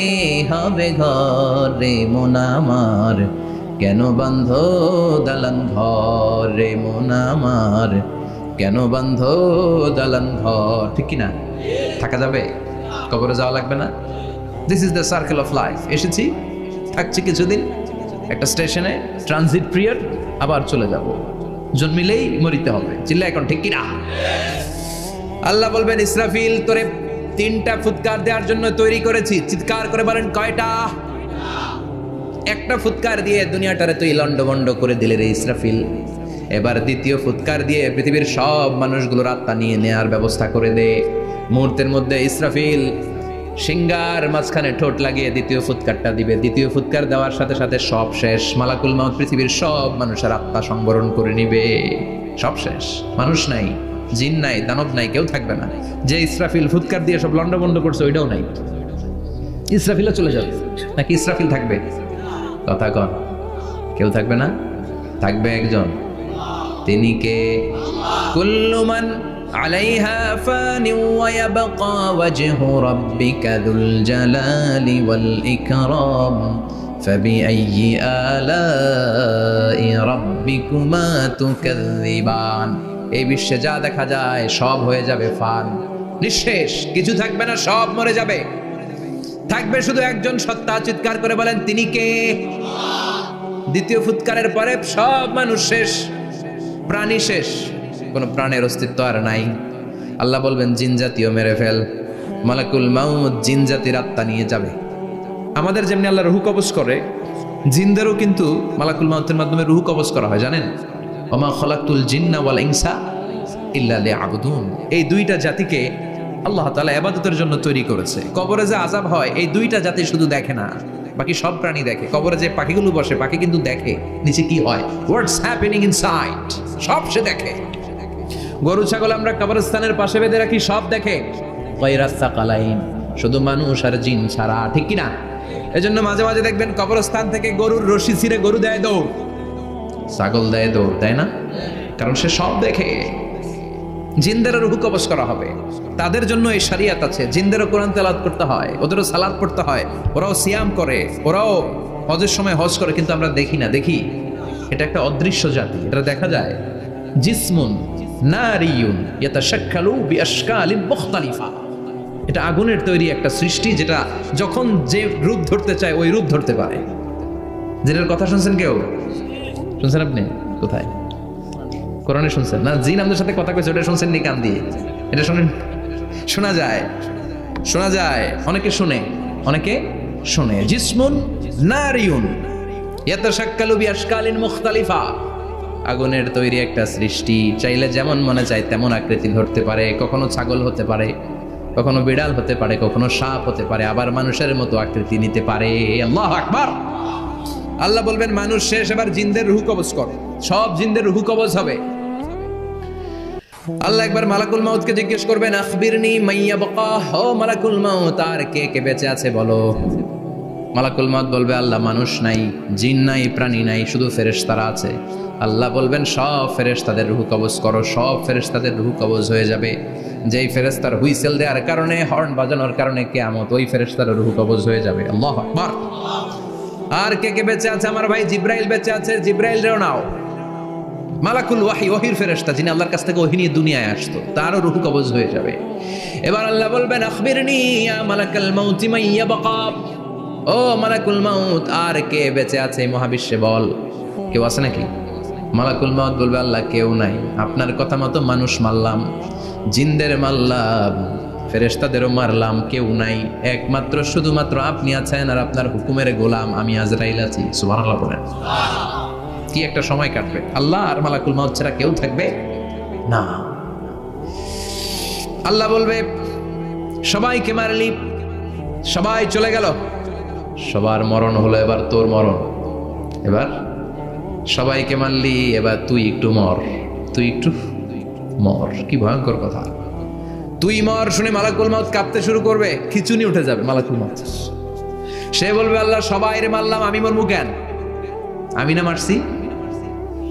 হবে ঘর রে মন আমার, কেন বান্ধ দালান ঘর রে মন আমার, কেন বান্ধ দালান ঘর। ঠিক কিনা? থাকা যাবে? কবরে যাওয়া লাগবে না? This is the circle of life. এসেছি, থাকছি কিছুদিন, একটা স্টেশনে ট্রানজিট পিরিয়ড, আবার চলে যাব, জন্মিলেই মরিতে হবে। চিল্লা এখন ঠিক কিনা? আল্লাহ বলবেন ইসরাফিল তোরে 3টা ফুৎকার দেওয়ার জন্য তৈরি করেছি। চিৎকার করে বলেন কয়টা? একটা ফুৎকার দিয়ে দুনিয়াটারে তুই লন্ডভন্ড করে দিলে রে ইসরাফিল। এবার দ্বিতীয় ফুৎকার দিয়ে পৃথিবীর সব মানুষগুলোর আত্মা নিয়ে নেয়ার ব্যবস্থা করে দে। মুহূর্তের মধ্যে ইসরাফিল সিংহার মাঝখানে ঠোঁট লাগিয়ে দ্বিতীয় ফুৎকারটা দিবে। দ্বিতীয় ফুৎকার দেওয়ার সাথে সাথে সব শেষ। মালাকুল মাউত পৃথিবীর সব মানুষের আত্মা সংবরণ করে নিবে। সব শেষ, মানুষ নাই, জিন নাই, দানব নাই, কেউ থাকবে না। যে ইসরাফিল ফুৎকার দিয়ে সব লন্ডভন্ড করছে ওইটাও নাই। ইসরাফিলও চলে যাবে, নাকি ইসরাফিল থাকবে? কথা কন, কেউ থাকবে না, থাকবে একজন। তিনি কে? কুল্লু মান আলাইহা ফানি ওয়া ইয়াবকা ওয়াজহু রাব্বিকা যুল জালালি ওয়াল ইকরাম ফাবিআইয়ি আলাই রাব্বিকুমা তুকাযযিবান। এই বিশ্বে যা দেখা যায় সব হয়ে যাবে ফান, নিঃশেষ, কিছু থাকবে না, সব মরে যাবে। থাকবে শুধু একজন সত্তা। চিৎকার করে বলেন তিনি কে? দ্বিতীয় ফুৎকারের পরে সব মানুষ শেষ, প্রাণী শেষ, কোনো প্রাণের অস্তিত্ব আর নাই। আল্লাহ বলবেন জিন জাতীয় মেরে ফেল। মালাকুল মাউত জিন জাতির আত্মা নিয়ে যাবে। আমাদের যেমনি আল্লাহ রুহ কবজ করে, জিনদেরও কিন্তু মালাকুল মাউতের মাধ্যমে রুহ কবজ করা হয়, জানেন? ওমা খলাকতুল জিন্না ওয়াল ইনসা ইল্লা লিয়াবুদুন। এই 2টা জাতিকে আল্লাহ তাআলা ইবাদতের জন্য তৈরি করেছে। কবরে যে আযাব হয় এই 2টা জাতি শুধু দেখে না, বাকি সব প্রাণী দেখে। কবরে যে পাখিগুলো বসে, পাখি কিন্তু দেখে নিচে কি হয়, হোয়াটস হ্যাপেনিং ইনসাইড, সব সে দেখে। গরু ছাগল আমরা কবরস্থানের পাশে বেঁধে রাখি, সব দেখে। গায়রাস সাকালাইন, শুধু মানুষ আর জিন ছাড়া। ঠিক কিনা? এজন্য মাঝে মাঝে দেখবেন কবরস্থান থেকে গরুর রশি ছিঁড়ে গরু দেয় দৌড়, ছাগল দেয় দৌড়, তাই না? কারণ সে সব দেখে। জিনদেরও রুহ কবজ করা হবে, তাদের জন্য এই শরিয়ত আছে। জিনদেরও কোরআন তেলাওয়াত করতে হয়, ওদেরও সালাত পড়তে হয়, ওরাও সিয়াম করে, ওরাও হজের সময় হজ করে, কিন্তু আমরা দেখি না। দেখি? এটা একটা অদৃশ্য জাতি, এটা দেখা যায়। জিসমুন নারিয়ুন ইয়াতাশাক্কালু বিআশকালিন মুখতালিফা। এটা আগুনের তৈরি একটা সৃষ্টি, যেটা যখন যে রূপ ধরতে চায় ওই রূপ ধরতে পারে। জিনের কথা শুনছেন কেউ? শুনছেন আপনি? কোথায়? কোরআনে শুনছেন না? জিন আমাদের সাথে কথা কইছে, ওটা শুনছেন নি কান দিয়ে? এটা শোনেন? শোনা যায়, শোনা যায়। অনেকে শুনে, অনেকে শুনে, জিসমুন নারিউন ইয়াতাশাক্কালু বিআশকালিন মুখতালিফা, আগুনের তৈরি একটা সৃষ্টি, চাইলে যেমন মনে চায় তেমন আকৃতি ধরতে পারে, কখনো ছাগল হতে পারে, কখনো বিড়াল হতে পারে, কখনো সাপ হতে পারে, আবার মানুষের মতো আকৃতি নিতে পারে। আল্লাহু আকবার। আল্লাহ বলবেন মানুষ শেষ, এবার জিনদের রূহ কবজ কর। সব জিনদের রূহ কবজ হবে। আল্লাহ একবার মালাকুল মাউতকে জিজ্ঞেস করবেন, আখবিরনি মাইয়াবকা, ও মালাকুল মাউত আর কে কে বেঁচে আছে বলো। মালাকুল মাউত বলবে, আল্লাহ মানুষ নাই, জিন নাই, প্রাণী নাই, শুধু ফেরেশতারা আছে। আল্লাহ বলবেন সব ফেরেশতাদের রূহ কবজ করো। সব ফেরেশতাদের রূহ কবজ হয়ে যাবে। যেই ফেরেশতার হুইসেল দেওয়ার কারণে, হর্ন বাজানোর কারণে কিয়ামত, ওই ফেরেশতার রূহ কবজ হয়ে যাবে। আল্লাহু আকবার। আর কে কে বেঁচে আছে? আমার ভাই জিব্রাইল বেঁচে আছে, জিব্রাইল রেও নাও। মালাকুল ওয়াহি, ওহির ফেরেশতা, যিনি আল্লাহর কাছ থেকে ওহী নিয়ে দুনিয়ায় আসতো, তারও রূহ কবজ হয়ে যাবে। এবার আল্লাহ বলবেন, আখবিরনি ইয়া মালাকাল মাউত মাইয়াবকা, ও মালাকুল মাউত আর কে বেঁচে আছে মহাবিশ্বে বল। কেউ আছে নাকি? মালাকুল মাউত বলবে, আল্লাহ কেউ নাই। আপনার কথা মতো মানুষ মারলাম, জিনদের মারলাম, ফেরেশতাদেরও মারলাম, কেউ নাই, একমাত্র শুধুমাত্র আপনি আছেন, আর আপনার হুকুমের গোলাম আমি আজরাইল আছি। সুবহানাল্লাহ বলেন। কি একটা সময় কাটবে! আল্লাহ আর মালাকুল মাউত ছাড়া কেউ থাকবে না। আল্লাহ বলবে, সবাইকে মারলি, সবাই চলে গেল, সবার মরণ হলো, এবার তোর মরণ। এবার সবাইকে মারলি, এবার তুই একটু মর, তুই একটু মর। কি ভয়ঙ্কর কথা! তুই মর শুনে মালাকুল মাউত কাঁপতে শুরু করবে, খিচুনি উঠে যাবে মালাকুল মাউত। সে বলবে, আল্লাহ সবাই রে মারলাম, আমি মরবো কেন? আমি না মারছি,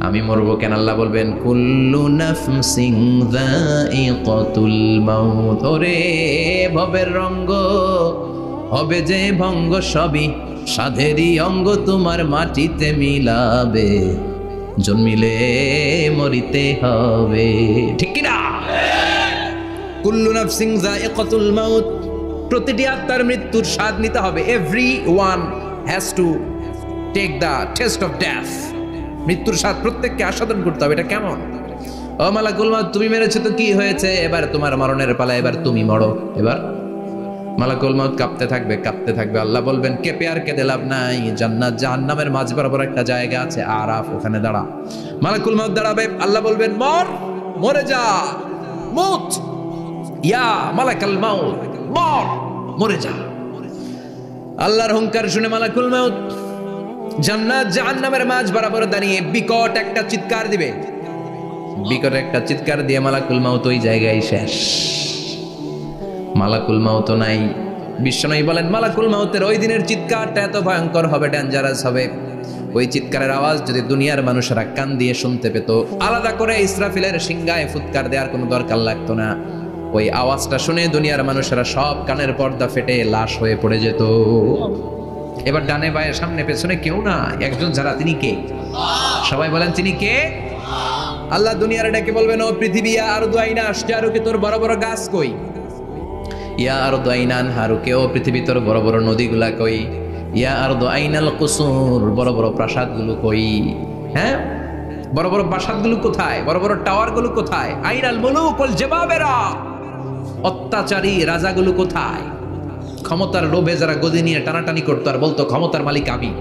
আমি মরবো কেন? আল্লাহ বলবেন, কুল্লু নাফসিন যায়িকাতুল মাউত, ওরে ভবের রঙ্গ হবে যে ভঙ্গ, সবই সাধেরই অঙ্গ, তোমার মাটিতে মিলাবে, জন্মিলে মরিতে হবে। ঠিক কি না? কুল্লু নাফসিন যায়িকাতুল মাউত, প্রতিটি আত্মার মৃত্যুর স্বাদ নিতে হবে। Everyone has to take the test of death. মৃত্যুর স্বাদ প্রত্যেককে আস্বাদন করতে হবে। এটা কেমন? ও মালাকুল মাউত, তুমি মেরেছো তো কি হয়েছে, এবার তোমার মরণের পালা, এবার তুমি মরো। এবার মালাকুল মাউত কাঁপতে থাকবে, কাঁপতে থাকবে। আল্লাহ বলবেন, কেঁপে আর কেঁদে লাভ নাই, জান্নাত জাহান্নামের মাঝ বরাবর একটা জায়গা আছে, আরাফ, ওখানে দাঁড়া। মালাকুল মাউত দাঁড়াবে, আল্লাহ বলবেন, মর, মরে যা, মুত ইয়া মালাকুল মাউত, মর, মরে যা। আল্লাহর হুঙ্কার শুনে মালাকুল মাউত জান্নাত জাহান্নামের মাঝ বরাবর দাঁড়িয়ে বিকট একটা চিৎকার দিবে। বিকট একটা চিৎকার দিয়ে মালাকুল মাউত ওই জায়গায় শেষ। মালাকুল মাউত নাই। বিশ্বনবী বলেন, মালাকুল মাউতের ওই দিনের চিৎকারটা এত ভয়ঙ্কর হবে, ডেঞ্জারাস হবে। ওই চিৎকারের আওয়াজ যদি দুনিয়ার মানুষেরা কান দিয়ে শুনতে পেত, আলাদা করে ইসরাফিলের সিংহায় ফুৎকার দেওয়ার কোনো দরকার লাগতো না। ওই আওয়াজটা শুনে দুনিয়ার মানুষেরা সব কানের পর্দা ফেটে লাশ হয়ে পড়ে যেত। এবার ডানে বায়ে সামনে পেছনে কেউ না, একজন যারা, তিনি কে? সবাই বলেন, তিনি কে? আল্লাহ দুনিয়ার ডেকে বলবেন, ও পৃথিবী, আর দুআইনা আশজারুকে, তোর বড় বড় গাছ কই? ইয়া আরদু আইনান হারুকে, ও পৃথিবী, তোর বড় বড় নদীগুলা কই? ইয়া আরদু আইনাল কুসুর, বড় বড় প্রাসাদগুলো কই? হ্যাঁ, বড় বড় প্রাসাদগুলো কোথায়? বড় বড় টাওয়ারগুলো কোথায়? আইনাল মুলুক ওয়াল জাবাবেরা, অত্যাচারী রাজাগুলো কোথায়? ক্ষমতার লোভে যারা গদি নিয়ে টানাটানি করতো আর বলতো ক্ষমতার মালিক আমি,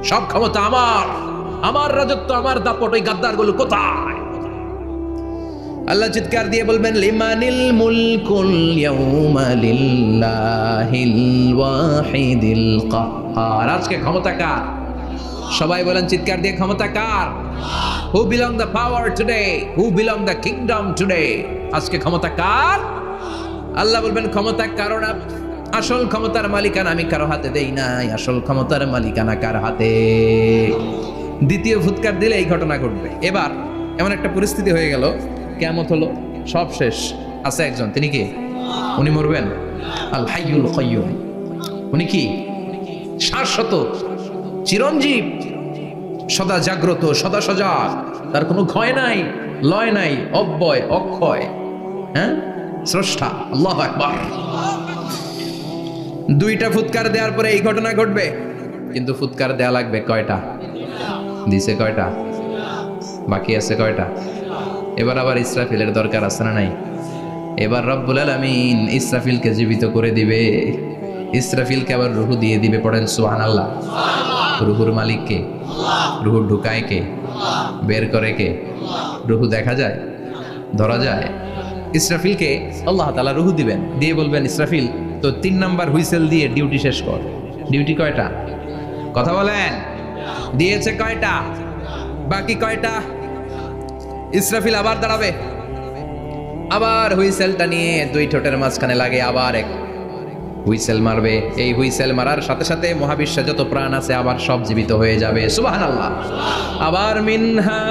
সব ক্ষমতা আমার, আমার রাজত্ব, আমার দাপট, ওই গাদ্দারগুলো কোথায়? আল্লাহ চিৎকার দিয়ে বলবেন, লিমানিল মুলকুল ইয়াউমা লিল্লাহিল ওয়াহিদিল কাহ্হার, আজকে ক্ষমতা কার? সবাই বলেন চিৎকার দিয়ে, ক্ষমতা কার? Who belong the power today, who belong the kingdom today? আজকে ক্ষমতা কার? আল্লাহ বলবেন, ক্ষমতা কারো না, আসল ক্ষমতার মালিকানা আমি কারো হাতে দেই নাই, আসল ক্ষমতার মালিকানা কার হাতে? দ্বিতীয় ফুৎকার দিলে এই ঘটনা ঘটবে। এবার এমন একটা পরিস্থিতি হয়ে গেল, কিয়ামত হলো, সব শেষ। আছে একজন, তিনি কি? উনি মরবেন, আল হাইয়ুল কাইয়ুম। উনি কি? শাশ্বত, চিরঞ্জীব, সদা জাগ্রত, সদা সজাগ, তার কোনো ক্ষয় নাই, লয় নাই, অব্যয়, অক্ষয়। হ্যাঁ, স্রষ্টা। আল্লাহু আকবার। দুইটা ফুৎকার দেওয়ার পরে এই ঘটনা ঘটবে, কিন্তু ফুৎকার দেয়া লাগবে কয়টা? দিছে কয়টা? বাকি আছে কয়টা? এবার আবার ইসরাফিলের দরকার আছে না নাই? এবার রব্বুল আলামিন ইসরাফিলকে জীবিত করে দিবে। ইসরাফিলকে আবার রুহু দিয়ে দিবে, পড়েন সুবহানাল্লাহ। রুহুর মালিক কে? রুহু ঢুকায় কে? বের করে কে? রুহু দেখা যায়, ধরা যায়? ইসরাফিলকে আল্লাহ তাআলা রুহু দিবেন, দিয়ে বলবেন ইসরাফিল তো 3 নাম্বার হুইসেল দিয়ে ডিউটি শেষ কর। ডিউটি কয়টা? কথা বলেন, দিয়েছে কয়টা? বাকি কয়টা? ইসরাফিল আবার দাঁড়াবে, আবার হুইসেলটা নিয়ে 2 ঠোঁটের মাঝখানে লাগে আবার এক হুইসেল মারবে। এই হুইসেল মারার সাথে সাথে মহাবিশ্বে যত প্রাণ আছে আবার সব জীবিত হয়ে যাবে। সুবহানাল্লাহ। আবার মিনহা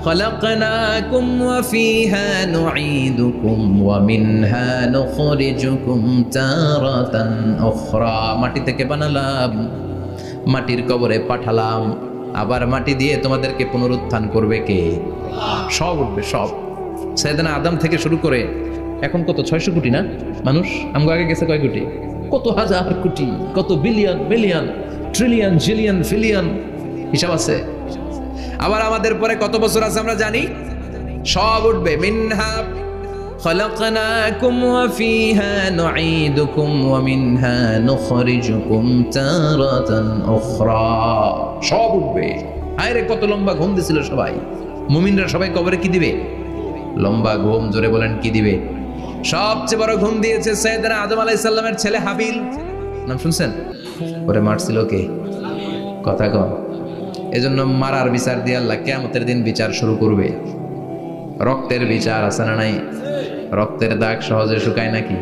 খলাকনাকুম ওয়া ফিহা নুঈদুকুম ওয়া মিনহা নুখরিজুকুম তারাতান উখরা। মাটি থেকে বানালাম, মাটির কবরে পাঠালাম, আবার মাটি দিয়ে তোমাদেরকে পুনরুত্থান করবে কে? সব উঠবে, সব। সাইয়েদনা আদম থেকে শুরু করে এখন কত 600 কোটি না মানুষ? আমগো আগে গেছে কয় কোটি? কত হাজার কোটি, কত billion, million, trillion, zillion, pillion, হিসাব আছে। আবার আমাদের পরে কত বছর আছে আমরা জানি? সব উঠবে। মিনহা খলাকনাকুম ওয়া ফিহা নুঈদুকুম ওয়া মিনহা নুখরিজুকুম তারাতান উখরা। সব উঠবে। আরে কত লম্বা ঘুম দিছিল সবাই। মুমিনরা সবাই কবরে কি দিবে? লম্বা ঘুম। জোরে বলেন কি দিবে? সবচেয়ে বড় ঘুম দিয়েছে সাইয়েদনা আদম আলাইহিস সালামের ছেলে হাবিল। নাম শুনছেন? ওরে মারছিল কে? কথা কম। এজন্য মারার বিচার দিয়ে আল্লাহ কিয়ামতের দিন বিচার শুরু করবে। রক্তের বিচার আছে না নাই? রক্তের দাগ সহজে শুকায় নাকি?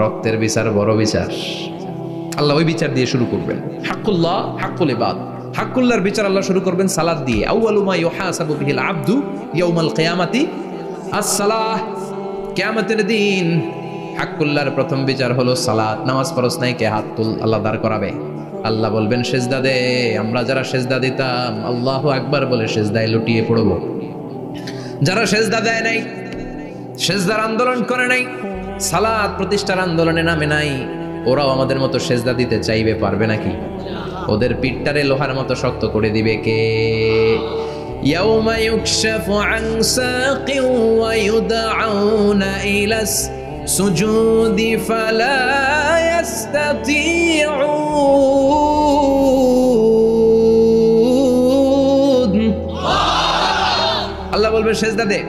রক্তের বিচার বড় বিচার। আল্লাহ ওই বিচার দিয়ে শুরু করবেন। হাক্কুল্লাহ, হাক্কুল ইবাদ। হাক্কুল্লাহর বিচার আল্লাহ শুরু করবেন সালাত দিয়ে। আউয়ালু মা ইউহাসাবু বিহিল আবদু ইয়াউমাল কিয়ামাতি আস-সালাহ। কিয়ামতের দিন হাক্কুল্লাহর প্রথম বিচার হলো সালাত। নামাজ পড়ছ নাই কে? হাত তুল, আল্লাহ দাঁড় করাবে। আল্লাহ বলবেন সেজদা দে। আমরা যারা সেজদা দিতাম আল্লাহু আকবার বলে সেজদায় লুটিয়ে পড়ব। যারা সেজদা দেয় নাই, সেজদার আন্দোলন করে নাই, সালাত প্রতিষ্ঠার আন্দোলনে নামে নাই, ওরাও আমাদের মতো সেজদা দিতে চাইবে, পারবে নাকি? ওদের পিঠটারে লোহার মতো শক্ত করে দিবে কে? ইয়াউমা ইউকশাফু আন সাকিন ওয়া ইউদআউনা ইলাস সুজুদি ফালা ইয়াস্তাতিউন। আল্লাহ বলবে সেজদা দে।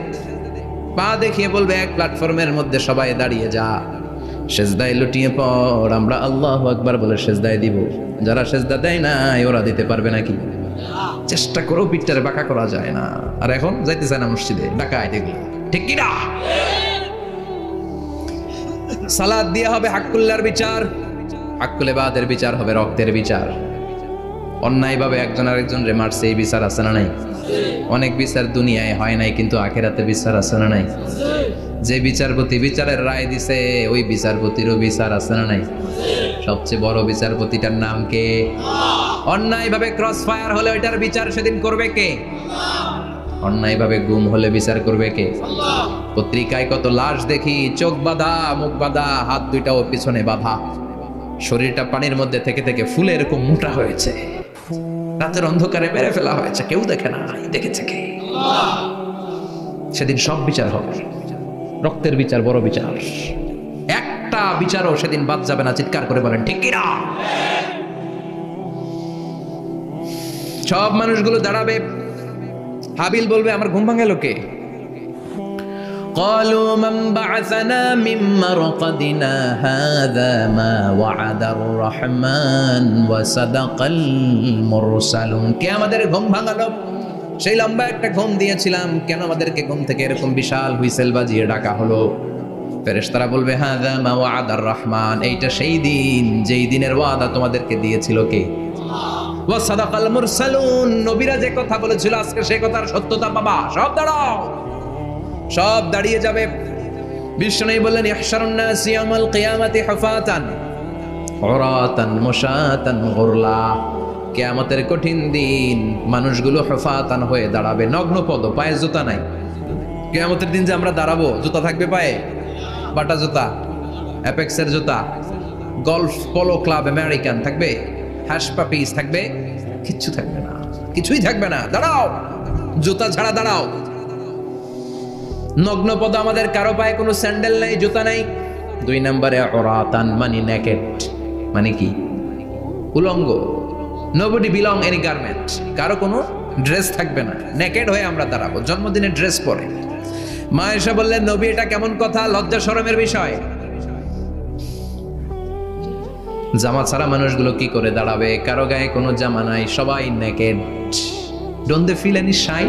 পা দেখিয়ে বলবে এক প্ল্যাটফর্মের মধ্যে সবাই দাঁড়িয়ে যা, সেজদায় লুটিয়ে পড়। আমরা আল্লাহু আকবার বলে সেজদায় দিব। যারা সেজদা দেয় না ওরা দিতে পারবে নাকি? চেষ্টা করেও পিঠটারে বাঁকা করা যায় না। আর এখন যাইতে চায় না মসজিদে, ডাকায় দেখলে, ঠিক কি না? সালাত দিয়ে হবে হাক্কুল্লাহর বিচার, হাক্কুল ইবাদের বিচার হবে রক্তের বিচার। অন্যায়ভাবে একজন আরেকজন মারছে, এই বিচার আছে না নাই? অনেক বিচার দুনিয়ায় হয় নাই, কিন্তু আখিরাতে বিচার আছে না নাই? যে বিচারপতি বিচারের রায় দিছে ওই বিচারপতিরও বিচার আছে না নাই? সবচেয়ে বড় বিচারপতিটার নাম কে? অন্যায়ভাবে ক্রস ফায়ার হলে ওইটার বিচার সেদিন করবে কে? অন্যায়ভাবে গুম হলে বিচার করবে কে? পত্রিকায় কত লাশ দেখি, চোখ বাঁধা, মুখ বাঁধা, হাত দুইটাও পিছনে বাঁধা, শরীরটা পানির মধ্যে থেকে থেকে ফুলে এরকম মোটা হয়েছে, রাতের অন্ধকারে মেরে ফেলা হয়েছে, কেউ দেখে না, দেখেছে কে? সেদিন সব বিচার হবে। রক্তের বিচার বড় বিচার। একটা বিচারও সেদিন বাদ যাবে না। চিৎকার করে বলেন ঠিক কিনা? সব মানুষগুলো দাঁড়াবে। হাবিল বলবে আমার ঘুম ভাঙালো কে? قالوا من بعثنا من مرقدنا هذا ما وعد الرحمن وصدق المرسلون। কে আমাদের ঘুম ভাঙালো? সেই লম্বা একটা ঘুম দিয়েছিলাম, কেন আমাদেরকে ঘুম থেকে এরকম বিশাল হুইসেল বাজিয়ে ডাকা হলো? ফেরেশতারা বলবে হাযা মা ওয়াদার রহমান, এইটা সেই দিন যেই দিনের ওয়াদা তোমাদেরকে দিয়েছিল কে? ওয়া সাদাকাল মুরসালুন, নবীরা যে কথা বলেছিল আজকে সেই কথার সত্যতা পাবা। সব দাঁড়াও, সব দাঁড়িয়ে যাবে। বিষ্ণু বললেন ইহশারুন নাস ইয়াউমাল কিয়ামাতি হুফাতান উরাতান মুশাতান গুরলা। কিয়ামতের কঠিন দিন মানুষগুলো হুফাতান হয়ে দাঁড়াবে, নগ্ন পদ, পায়ে জুতা নাই। কিয়ামতের দিন যে আমরা দাঁড়াবো, জুতা থাকবে পায়ে? বাটা জুতা, অ্যাপেক্সের জুতা, গলফ পোলো ক্লাব আমেরিকান থাকবে? হ্যাশ পাপিস থাকবে? কিচ্ছু থাকবে না, কিছুই থাকবে না। দাঁড়াও, জুতা ছাড়া দাঁড়াও। নগ্ন পদ, আমাদের কারো পায়ে কোনো স্যান্ডেল নাই, জুতা নাই। 2 নম্বরে উরাতান মানে নেকেড, মানে কি? উলঙ্গ। নোবডি বিলং এনি গার্মেন্ট, কারো কোনো ড্রেস থাকবে না, নেকেড হয়ে আমরা দাঁড়াবো, জন্মদিনে ড্রেস পরে। মা এসে বললেন, নবী এটা কেমন কথা, লজ্জা শরমের বিষয়। জামা ছাড়া মানুষগুলো কি করে দাঁড়াবে? কারো গায়ে কোনো জামা নাই, সবাই naked. Don't they feel any shy,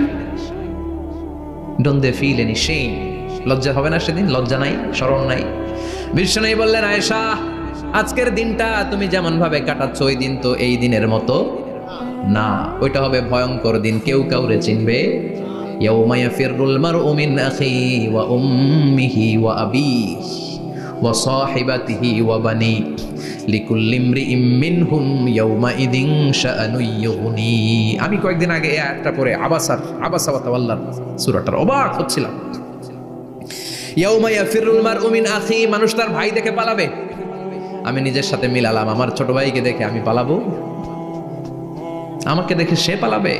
don't they feel any shame? লজ্জা হবে না সেদিন? লজ্জা নাই, শরম নাই? বিষ্ণু বললেন, আয়েশা আজকের দিনটা তুমি যেমন ভাবে কাটাচ্ছ ওই দিন তো এই দিনের মতো না, ওইটা হবে ভয়ঙ্কর দিন, কেউ কাউরে চিনবে। ইয়াউমা ইয়াফিরুল মারউ মিন আখি ওয়া উম্মিহি ওয়া আবিহি ওয়া সাহিবাতিহি ওয়া বানি লিকুল্লি ইমরিইম মিনহুম ইয়াউমাইযিন শাআনুন ইউগনি। আমি কয়েকদিন আগে এই আয়াতটা পড়ে আবাসা ওয়া তাওয়াল্লা সূরাটার অবাক হচ্ছিলাম। ইয়াউমা ইয়াফিরুল মারউ মিন আখি, মানুষ তার ভাই দেখে পালাবে। আমি নিজের সাথে মিলালাম, আমার ছোট ভাইকে দেখে আমি পালাবো? আমাকে দেখে সে পালাবে?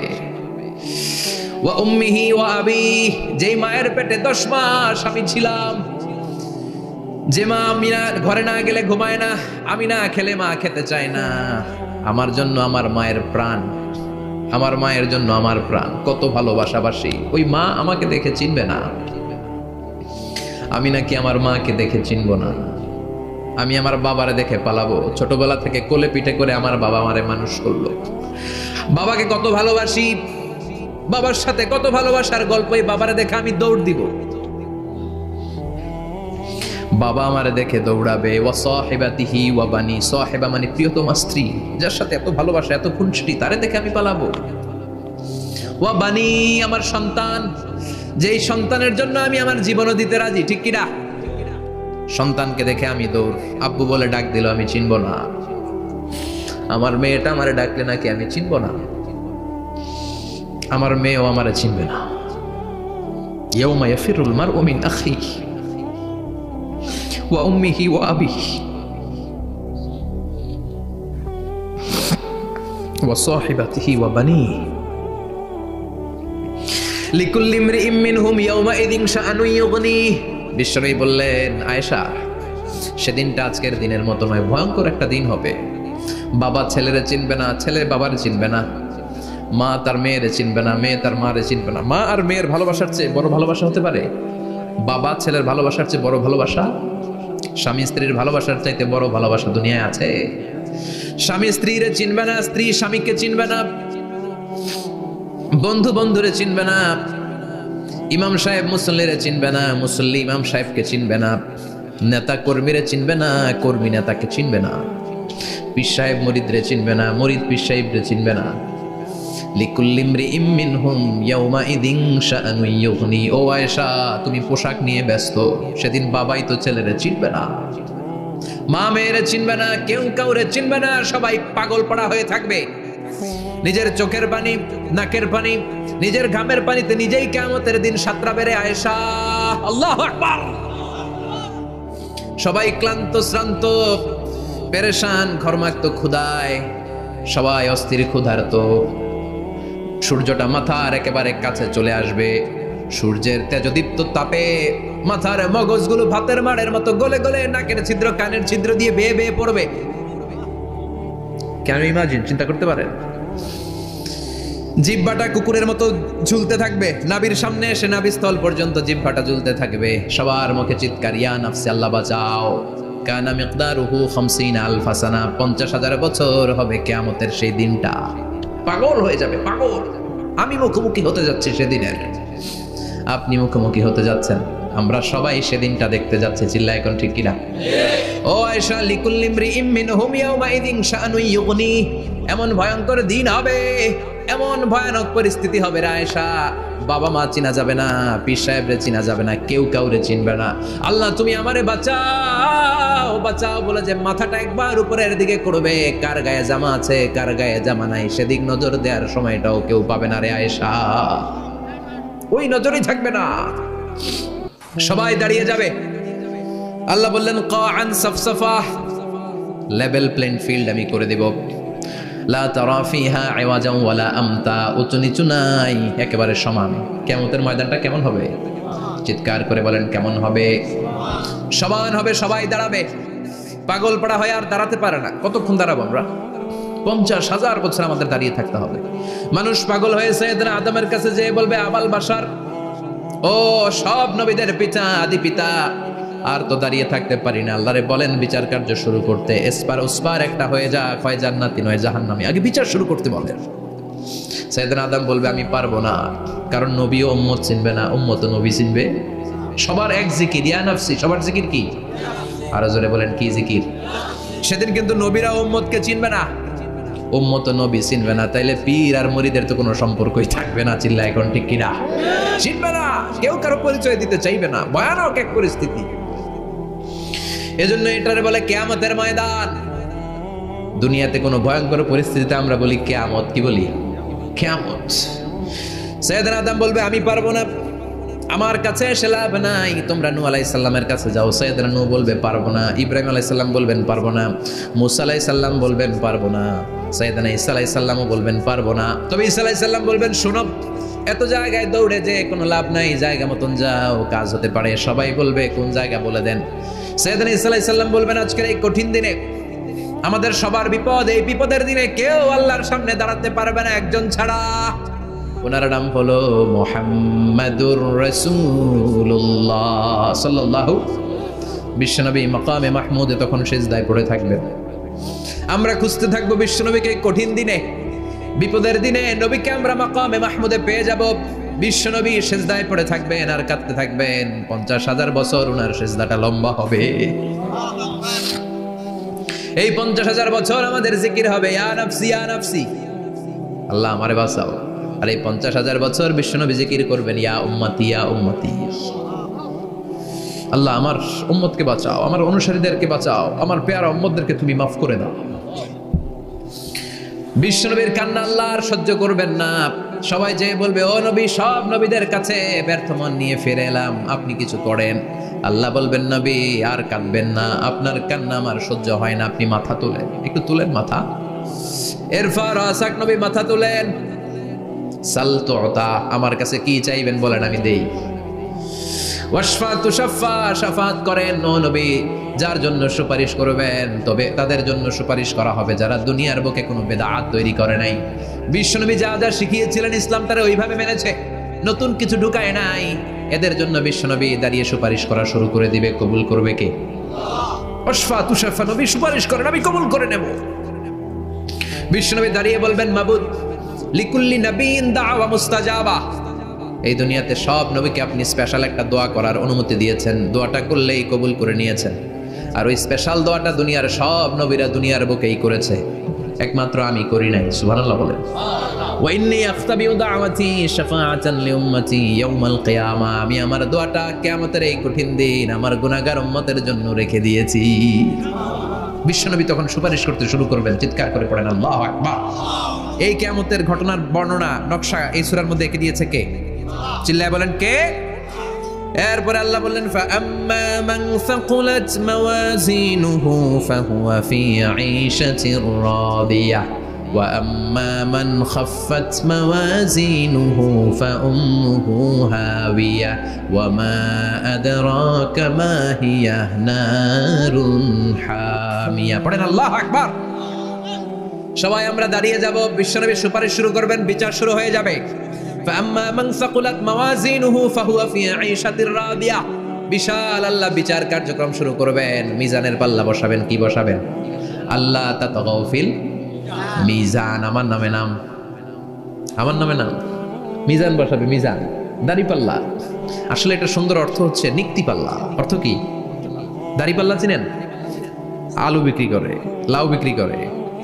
ওয়া উম্মিহি ওয়া আবিহি, যেই মায়ের পেটে 10 মাস আমি ছিলাম, যে মা আমি না ঘরে না গেলে ঘুমায় না, আমি না খেলে মা খেতে চায় না, আমার জন্য আমার মায়ের প্রাণ, আমার মায়ের জন্য আমার প্রাণ, কত ভালোবাসাবাসী। ওই মা আমাকে দেখে চিনবে না, আমি নাকি আমার মাকে দেখে চিনব না। আমি আমার বাবারে দেখে পালাবো। ছোটবেলা থেকে কোলে পিঠে করে আমার বাবা আমারে মানুষ করলো, বাবাকে কত ভালোবাসি, বাবার সাথে কত ভালোবাসার গল্প, এই বাবারে দেখে আমি দৌড় দিব, বাবা আমারে দেখে দৌড়াবে। ওয়া সাহিবাতিহি ওয়া বানি, সাহিবা মানে প্রিয়তমা স্ত্রী, যার সাথে এত ভালোবাসা এত খুনসুটি, তারে দেখে আমি পালাবো। ওয়া বানি, আমার সন্তান, যেই সন্তানের জন্য আমি আমার জীবনও দিতে রাজি, ঠিক কিনা? সন্তানকে দেখে আমি দৌড়। আব্বু বলে ডাক দিল, আমি চিনব না। আমার মেয়েটা আমারে ডাকলে নাকি আমি চিনব না, আমার মেয়েও আমারে চিনবে না। ইয়াউমা ইয়াফিরুল মারউ মিন আখিহি ওয়া উম্মিহি ওয়া আবিহি ওয়া সাহিবাতিহি ওয়া বানিহি লিকুল্লি ইমরিইম মিনহুম ইয়াউমাইযিন শাআনুন ইউগনি। বিশ্বনবী বললেন, আয়েশা সেদিনটা আজকের দিনের মতো নয়, ভয়ঙ্কর একটা দিন হবে। বাবা ছেলেরে চিনবে না, ছেলে বাবারে চিনবে না, মা তার মেয়েরে চিনবে না, মেয়ে তার মারে চিনবে না। মা আর মেয়ের ভালোবাসার চেয়ে বড় ভালোবাসা হতে পারে? বাবা ছেলের ভালোবাসার চেয়ে বড় ভালোবাসা? স্বামী স্ত্রীর ভালোবাসার চাইতে বড় ভালোবাসা দুনিয়ায় আছে? স্বামী স্ত্রীরে চিনবে না, স্ত্রী স্বামীকে চিনবে না, বন্ধু বন্ধুরে চিনবে না, ইমাম সাহেব মুসল্লিরে চিনবে না, মুসল্লি ইমাম সাহেবকে চিনবে না, নেতা কর্মীরে চিনবে না, কর্মী নেতাকে চিনবে না, পীর সাহেব মুরিদরে চিনবে না, মুরিদ পীর সাহেবরে চিনবে না। লিকুল্লি ইমরিইম মিনহুম ইয়াউমাইযিন শাআনুন ইউগনি। ও আয়েশা, তুমি পোশাক নিয়ে ব্যস্ত, সেদিন বাবাই তো ছেলেরে চিনবে না, মা মেয়েরে চিনবে না, কেউ কাউরে চিনবে না, সবাই পাগল পড়া হয়ে থাকবে। নিজের চোখের পানি, নাকের পানি, নিজের ঘামের পানিতে নিজেই কিয়ামতের দিন সাতরা বেড়ে। আয়েশা, আল্লাহু আকবার। সবাই ক্লান্ত শ্রান্ত, পেরেশান, ঘর্মাক্ত, ক্ষুধায়, সবাই অস্থির ক্ষুধার্ত। সূর্যটা মাথার একেবারে কাছে চলে আসবে, সূর্যের তেজদীপ্ত তাপে মাথার মগজগুলো ভাতের মাড়ের মতো গলে গলে নাকের ছিদ্র কানের ছিদ্র দিয়ে বেয়ে বেয়ে পড়বে। কেন ইমাজিন, চিন্তা করতে পারেন? জিহ্বাটা কুকুরের মতো ঝুলতে থাকবে, নাভির সামনে এসে নাভিস্থল পর্যন্ত জিহ্বাটা ঝুলতে থাকবে। সবার মুখে চিৎকার, ইয়া নাফসি আল্লাহ বাঁচাও। কানা মিকদারুহু 50 আলফা সানা, 50,000 বছর হবে কিয়ামতের সেই দিনটা। পাগল হয়ে যাবে, পাগল। আমি মুখোমুখি হতে যাচ্ছি সেদিনের, আপনি মুখোমুখি হতে যাচ্ছেন, আমরা সবাই সেদিনটা দেখতে যাচ্ছি। চিল্লা এখন ঠিক কিনা? ও আয়েশা, লিকুল্লি ইমরিইম মিনহুম ইয়াউমাইযিন শাআনুন ইউগনি। এমন ভয়ঙ্কর দিন হবে, এমন ভয়ানক পরিস্থিতি হবে রে আয়েশা, বাবা মা চিনা যাবে না, পীর সাহেবরে চিনা যাবে না, কেউ কাউরে চিনবে না। আল্লাহ তুমি আমারে বাঁচাও, বাঁচাও বলে যে মাথাটা একবার উপরের দিকে করবে, কার গায়ে জামা আছে কার গায়ে জামা নাই সেদিক নজর দেওয়ার সময়টাও কেউ পাবে না রে আয়েশা, ওই নজরই থাকবে না, সবাই দাঁড়িয়ে যাবে। আল্লাহ বললেন, কাআন সাফসাফা, লেভেল প্লেইং ফিল্ড আমি করে দেব। লা তারা ফিহা ইওয়াজান ওয়ালা আমতা, উঁচু নিচু নাই, একেবারে সমান। কিয়ামতের ময়দানটা কেমন হবে? চিৎকার করে বলেন কেমন হবে? সমান হবে, সবাই দাঁড়াবে। পাগল পাড়া হয়ে আর দাঁড়াতে পারে না। কতক্ষণ দাঁড়াবো আমরা? 50,000 বছর আমাদের দাঁড়িয়ে থাকতে হবে। মানুষ পাগল হয়ে সাইয়েদনা আদমের কাছে যেয়ে বলবে, আবাল বাশার, ও সব নবীদের পিতা, আদি পিতা, আর তো দাঁড়িয়ে থাকতে পারি না। আল্লাহরে বলেন বিচার কার্য শুরু করতে। এসপার ওসপার একটা হয়ে যাক, হয় জান্নাতি নয় জাহান্নামী, আগে বিচার শুরু করতে বলেন। সাইয়েদনা আদম বলবে, আমি পারবো না, কারণ নবীও উম্মত চিনবে না, উম্মত নবী চিনবে। সবার এক জিকির, ইয়া নাফসি। সবার জিকির কি? আরো জোরে বলেন, কি জিকির? সেদিন কিন্তু নবীরা উম্মতকে চিনবে না, উম্মত নবী চিনবে না। তাইলে পীর আর মুরিদের তো কোনো সম্পর্কই থাকবে না। চিল্লা এখন ঠিক কিনা? চিনবে না, কেউ কারো পরিচয় দিতে চাইবে না। ভয়ানক এক পরিস্থিতি। এজন্য এটারে বলে কিয়ামতের ময়দান। দুনিয়াতে কোনো ভয়ঙ্কর পরিস্থিতিতে আমরা বলি কিয়ামত। কি বলি? কিয়ামত। সাইয়েদনা আদম বলবে, আমি পারবো না, আমার কাছে এসে লাভ নাই, তোমরা নূহ আলাইহিস সালামের কাছে যাও। সাইয়েদনা নূহ বলবে, পারবো না। ইব্রাহিম আলাইহিস সালাম বলবেন, পারবো না। মূসা আলাইহিস সালাম বলবেন, পারবো না। সাইয়েদনা ঈসা আলাইহিস সালামও বলবেন, পারবো না। তবে ঈসা আলাইহিস সালাম বলবেন, শোনো, এত জায়গায় দৌড়ে যে কোনো লাভ নাই, জায়গা মতন যাও, কাজ হতে পারে। সবাই বলবে, কোন জায়গা বলে দেন। সাইয়েদনা ঈসা আলাইহিস সালাম বলবেন, আজকের এই কঠিন দিনে আমাদের সবার বিপদ, এই বিপদের দিনে কেউ আল্লাহর সামনে দাঁড়াতে পারবে না একজন ছাড়া। ওনার নাম হলো মুহাম্মাদুর রাসূলুল্লাহ সাল্লাল্লাহু। বিশ্বনবী মাকামে মাহমুদে তখন সিজদায় পড়ে থাকবেন। আমরা খুঁজতে থাকবো বিশ্বনবীকে কঠিন দিনে, বিপদের দিনে নবীকে আমরা মাকামে মাহমুদে পেয়ে যাব। বিশ্বনবী সিজদায় পড়ে থাকবেন আর কাঁদতে থাকবেন। 50,000 বছর ওনার সিজদাটা লম্বা হবে। এই 50,000 বছর আমাদের জিকির হবে, ইয়া নাফসি ইয়া নাফসি, আল্লাহ আমারে বাঁচাও। আর এই 50,000 বছর বিশ্বনবী জিকির করবেন, ইয়া উম্মতি ইয়া উম্মতি, আল্লাহ আমার উম্মতকে বাঁচাও, আমার অনুসারীদেরকে বাঁচাও, আমার পেয়ারা উম্মতদেরকে তুমি মাফ করে দাও। বিশ্বনবীর কান্না আল্লাহ আর সহ্য করবেন না। সবাই যে বলবে, ও নবী, সব নবীদের কাছে ব্যর্থ মন নিয়ে ফিরে এলাম, আপনি কিছু করেন। আল্লাহ বলবেন, নবী আর কাঁদবেন না, আপনার কান্না আমার সহ্য হয় না, আপনি মাথা তুলেন, একটু তুলেন মাথা। এরপর আসাক নবী মাথা তুলেন। সাল তুতা, আমার কাছে কি চাইবেন বলেন, আমি দেই। ওয়াশফা তুশাফা, শাফাত করেন ও নবী, যার জন্য সুপারিশ করবেন, তবে তাদের জন্য সুপারিশ করা হবে যারা দুনিয়ার বুকে কোনো বেদাত তৈরি করে নাই। বিশ্বনবী যা যা শিখিয়েছিলেন ইসলাম তারা ওইভাবে মেনেছে, নতুন কিছু ঢুকায় নাই। এদের জন্য বিশ্বনবী দাঁড়িয়ে সুপারিশ করা শুরু করে দিবে। কবুল করবে কে? ওয়াশফা তুশাফা, নবী সুপারিশ করেন, আমি কবুল করে নেব। বিশ্বনবী দাঁড়িয়ে বলবেন, মাবুদ লিকুল্লি নবীন দাওয়া মুস্তাজাবা, এই দুনিয়াতে সব নবীকে আপনি স্পেশাল একটা দোয়া করার অনুমতি দিয়েছেন, দোয়াটা করলেই কবুল করে নিয়েছেন। আর ওই স্পেশাল দোয়াটা দুনিয়ার সব নবীরা দুনিয়ার বুকেই করেছে, একমাত্র আমি করি নাই। সুবহানাল্লাহ বলেন। ওয়া ইন্নী আখতাবিউ দাওয়াতি শাফাআতান লিউম্মতি ইয়াউমাল কিয়ামা, আমি আমার দোয়াটা কিয়ামতের এই কঠিন দিন আমার গুনাহগার উম্মতের জন্য রেখে দিয়েছি। বিশ্বনবী তখন সুপারিশ করতে শুরু করবেন, চিৎকার করে পড়েন আল্লাহু আকবার। এই কিয়ামতের ঘটনার বর্ণনা নকশা এই সূরার মধ্যে এঁকে দিয়েছে কে? চিল্লায় বলেন কে? এরপরে আল্লাহ বললেন, ফাআম্মা মান সাকুলাত মাওয়াজিনুহু ফাহুয়া ফি ঈশাতির রাদিয়াহ ওয়া আম্মা মান খাফফাত মাওয়াজিনুহু ফাউম্মুহু হাওিয়াহ ওয়া মা আদরাকা মা হিয়া নারুন হামিয়া। পড়েন আল্লাহু আকবার। সবাই আমরা দাঁড়িয়ে যাব, বিশ্বনবী সুপারিশ শুরু করবেন, বিচার শুরু হয়ে যাবে। فأما من ثقلت موازينه فهو في عيشة راضية, বিশাল আল্লাহ বিচার কার্যক্রম শুরু করবেন, মিজানের পাল্লা বসাবেন। কি বসাবেন? আল্লাহ তাতাগাউ ফিল মিজান, আমার নামে নাম, আমার নামে নাম, মিজান বসাবে, মিজান দাড়ি পাল্লা। আসলে এটা সুন্দর অর্থ হচ্ছে নিক্তি পাল্লা। অর্থ কি? দাড়ি পাল্লা চিনেন? আলু বিক্রি করে, লাউ বিক্রি করে,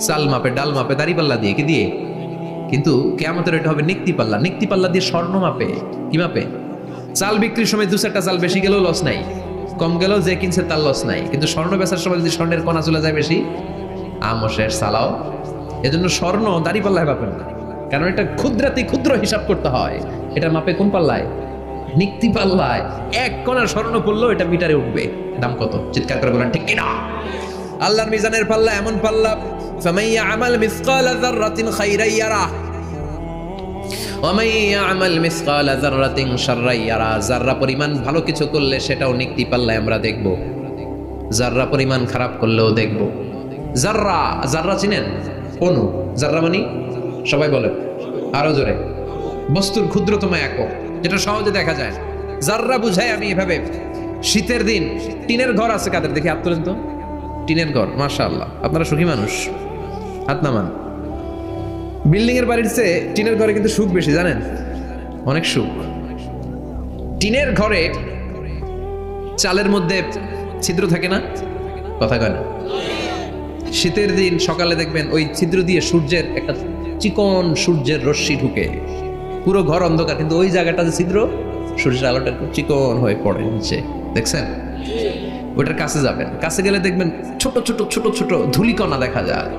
চাল মাপে, ডাল মাপে, দাড়ি পাল্লা দিয়ে। কি দিয়ে? কিন্তু কিয়ামতের এটা হবে নিক্তি পাল্লা। নিক্তি পাল্লা দিয়ে স্বর্ণ মাপে। কি মাপে? চাল বিক্রির সময় 2-4টা চাল বেশি গেলেও লস নাই, কম গেলেও যে কিনছে তার লস নাই। কিন্তু স্বর্ণ বেচার সময় যদি স্বর্ণের কণা চলে যায় বেশি, আমও শেষ, চালাও। এজন্য স্বর্ণ দাড়ি পাল্লায় মাপেন না, কারণ এটা ক্ষুদ্রাতি ক্ষুদ্র হিসাব করতে হয়। এটা মাপে কোন পাল্লায়? নিক্তি পাল্লায়। 1 কণা স্বর্ণ পড়লেও এটা মিটারে উঠবে। দাম কত? চিৎকার করে বলেন ঠিক কিনা? আল্লাহর মিজানের পাল্লা এমন পাল্লা, فمن يعمل مثقال ذرة خيرا يره ومن يعمل مثقال ذرة شرا يره। যারা পরিমাণ ভালো কিছু করলে সেটাও নিক্তি পাল্লায় আমরা দেখব। জাররা পরিমাণ খারাপ করলেও দেখব। জাররা, জাররা চিনেন? অনু, জাররা মানে সবাই বলে আরো জোরে, বস্তুর ক্ষুদ্রতম একক, যেটা সহজে দেখা যায়। জাররা বুঝাই আমি এভাবে, শীতের দিন টিনের ঘর আছে কাদের? দেখি হাত তোলেন তো। টিনের ঘর, মাশাআল্লাহ, আপনারা সুখী মানুষ, হাত নামান। বিল্ডিং এর বাড়ির চেয়ে টিনের ঘরে কিন্তু সুখ বেশি, জানেন? অনেক সুখ। টিনের ঘরে চালের মধ্যে ছিদ্র থাকে না, কথা কয় না? শীতের দিন সকালে দেখবেন ওই ছিদ্র দিয়ে সূর্যের একটা চিকন সূর্যের রশ্মি ঢুকে, পুরো ঘর অন্ধকার, কিন্তু ওই জায়গাটা যে ছিদ্র, সূর্যের আলোটা একটু চিকন হয়ে পড়ে নিচে, দেখছেন? ওটার কাছে যাবেন, কাছে গেলে দেখবেন ছোট ছোট ছোট ছোট ধূলিকণা দেখা যায়।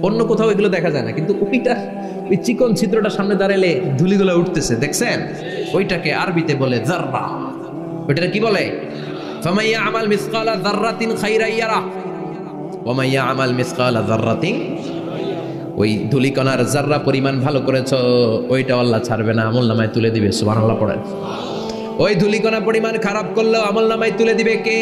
অন্য কোথাও এগুলো দেখা যায় না, কিন্তু ওইটা, ওই চিকন ছিদ্রটা সামনে দাঁড়ালে ধূলিগুলো উঠতেছে, দেখছেন? ওইটাকে আরবিতে বলে জাররা। ওইটা কি বলে? ফামাইয়া আমাল মিসকালা যাররাতিন খাইরান ইয়ারা ওয়া মাইয়া আমাল মিসকালা যাররাতিন, ওই ধূলিকণার জাররা পরিমাণ ভালো করেছো, ওইটা আল্লাহ ছাড়বে না, আমলনামায় তুলে দিবে। সুবহানাল্লাহ পড়েন। ওই ধূলিকণা পরিমাণ খারাপ করলেও আমলনামায় তুলে দিবে কে?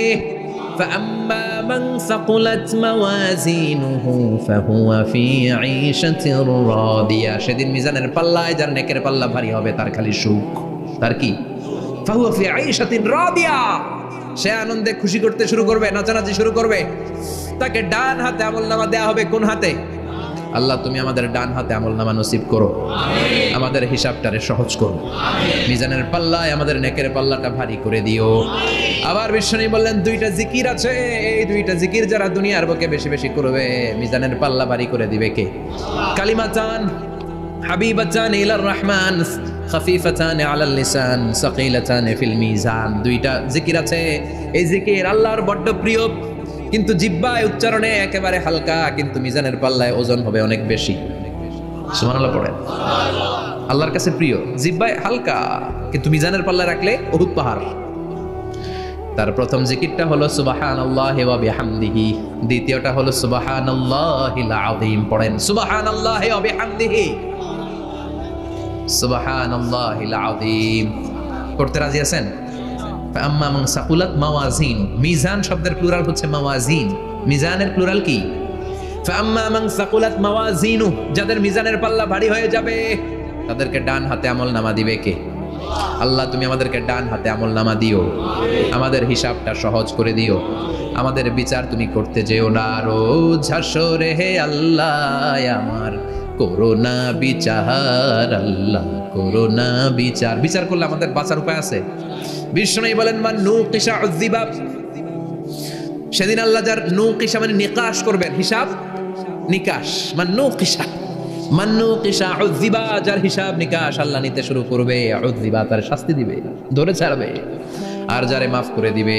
فأما من ثقلت موازينه فهو في عيشة راضية। সেদিন মিজানের পাল্লায় যার নেকের পাল্লা ভারী হবে তার খালি সুখ। তার কি? فهو في عيشة راضية। সে আনন্দে খুশি করতে শুরু করবে, নাচানাচি শুরু করবে। তাকে ডান হাতে আমলনামা দেয়া হবে। কোন হাতে? আল্লাহ তুমি আমাদের ডান হাতে আমলনামা নসিব করো, আমাদের হিসাবটারে সহজ করো, মিজানের পাল্লায় আমাদের নেকের পাল্লাটা ভারী করে দিও। আবার বিশ্বনবী বললেন দুইটা জিকির আছে, এই দুইটা জিকির যারা দুনিয়ার বুকে বেশি বেশি করবে মিজানের পাল্লা ভারী করে দিবে কে? কালিমাতান হাবিবাতান ইলার রহমান খাফিফাতান আলাল লিসান সাকিলাতান ফিল মিজান। দুইটা জিকির আছে, এই জিকির আল্লাহর বড় প্রিয়, কিন্তু জিহ্বায় উচ্চারণে একেবারে হালকা, কিন্তু মিজানের পাল্লায় ওজন হবে অনেক বেশি। সুবহানাল্লাহ পড়েন। আল্লাহর কাছে প্রিয়, জিহ্বায় হালকা, কিন্তু মিজানের পাল্লায় রাখলে উহুদ পাহাড়। তার প্রথম জিকিরটা হলো সুবহানাল্লাহি ওয়া বিহামদিহি, দ্বিতীয়টা হলো সুবহানাল্লাহিল আযীম। পড়েন সুবহানাল্লাহি ওয়া বিহামদিহি, সুবহানাল্লাহিল আযীম। পড়তে রাজি আছেন? আম্মা মান সাকুলাত মাওয়াজিন, মিজান শব্দের প্লুরাল হচ্ছে মাওয়াজিন, মিজানের প্লুরাল কি? ফাআম্মা মান সাকুলাত মাওয়াজিনু, যাদের মিজানের পাল্লা ভারী হয়ে যাবে তাদেরকে ডান হাতে আমলনামা দিবে কে? আল্লাহ তুমি আমাদেরকে ডান হাতে আমলনামা দিও, আমাদের হিসাবটা সহজ করে দিও, আমাদের বিচার তুমি করতে যেও না রোজ হাসরে, হে আল্লাহ আমার করোনা বিচার, আল্লাহ করোনা বিচার। বিচার করলে আমাদের বাঁচার উপায় আছে। বিষ্ণু বলেন মান নুকিশা উযিবা, সেদিন আল্লাহ যার নুকিশা মানে নিকাশ করবেন, হিসাব নিকাশ, মান নুকিশা উযিবা, যার হিসাব নিকাশ আল্লাহ নিতে শুরু করবে, উযিবা তার শাস্তি দিবে, ধরে ছাড়বে। আর যারে মাফ করে দিবে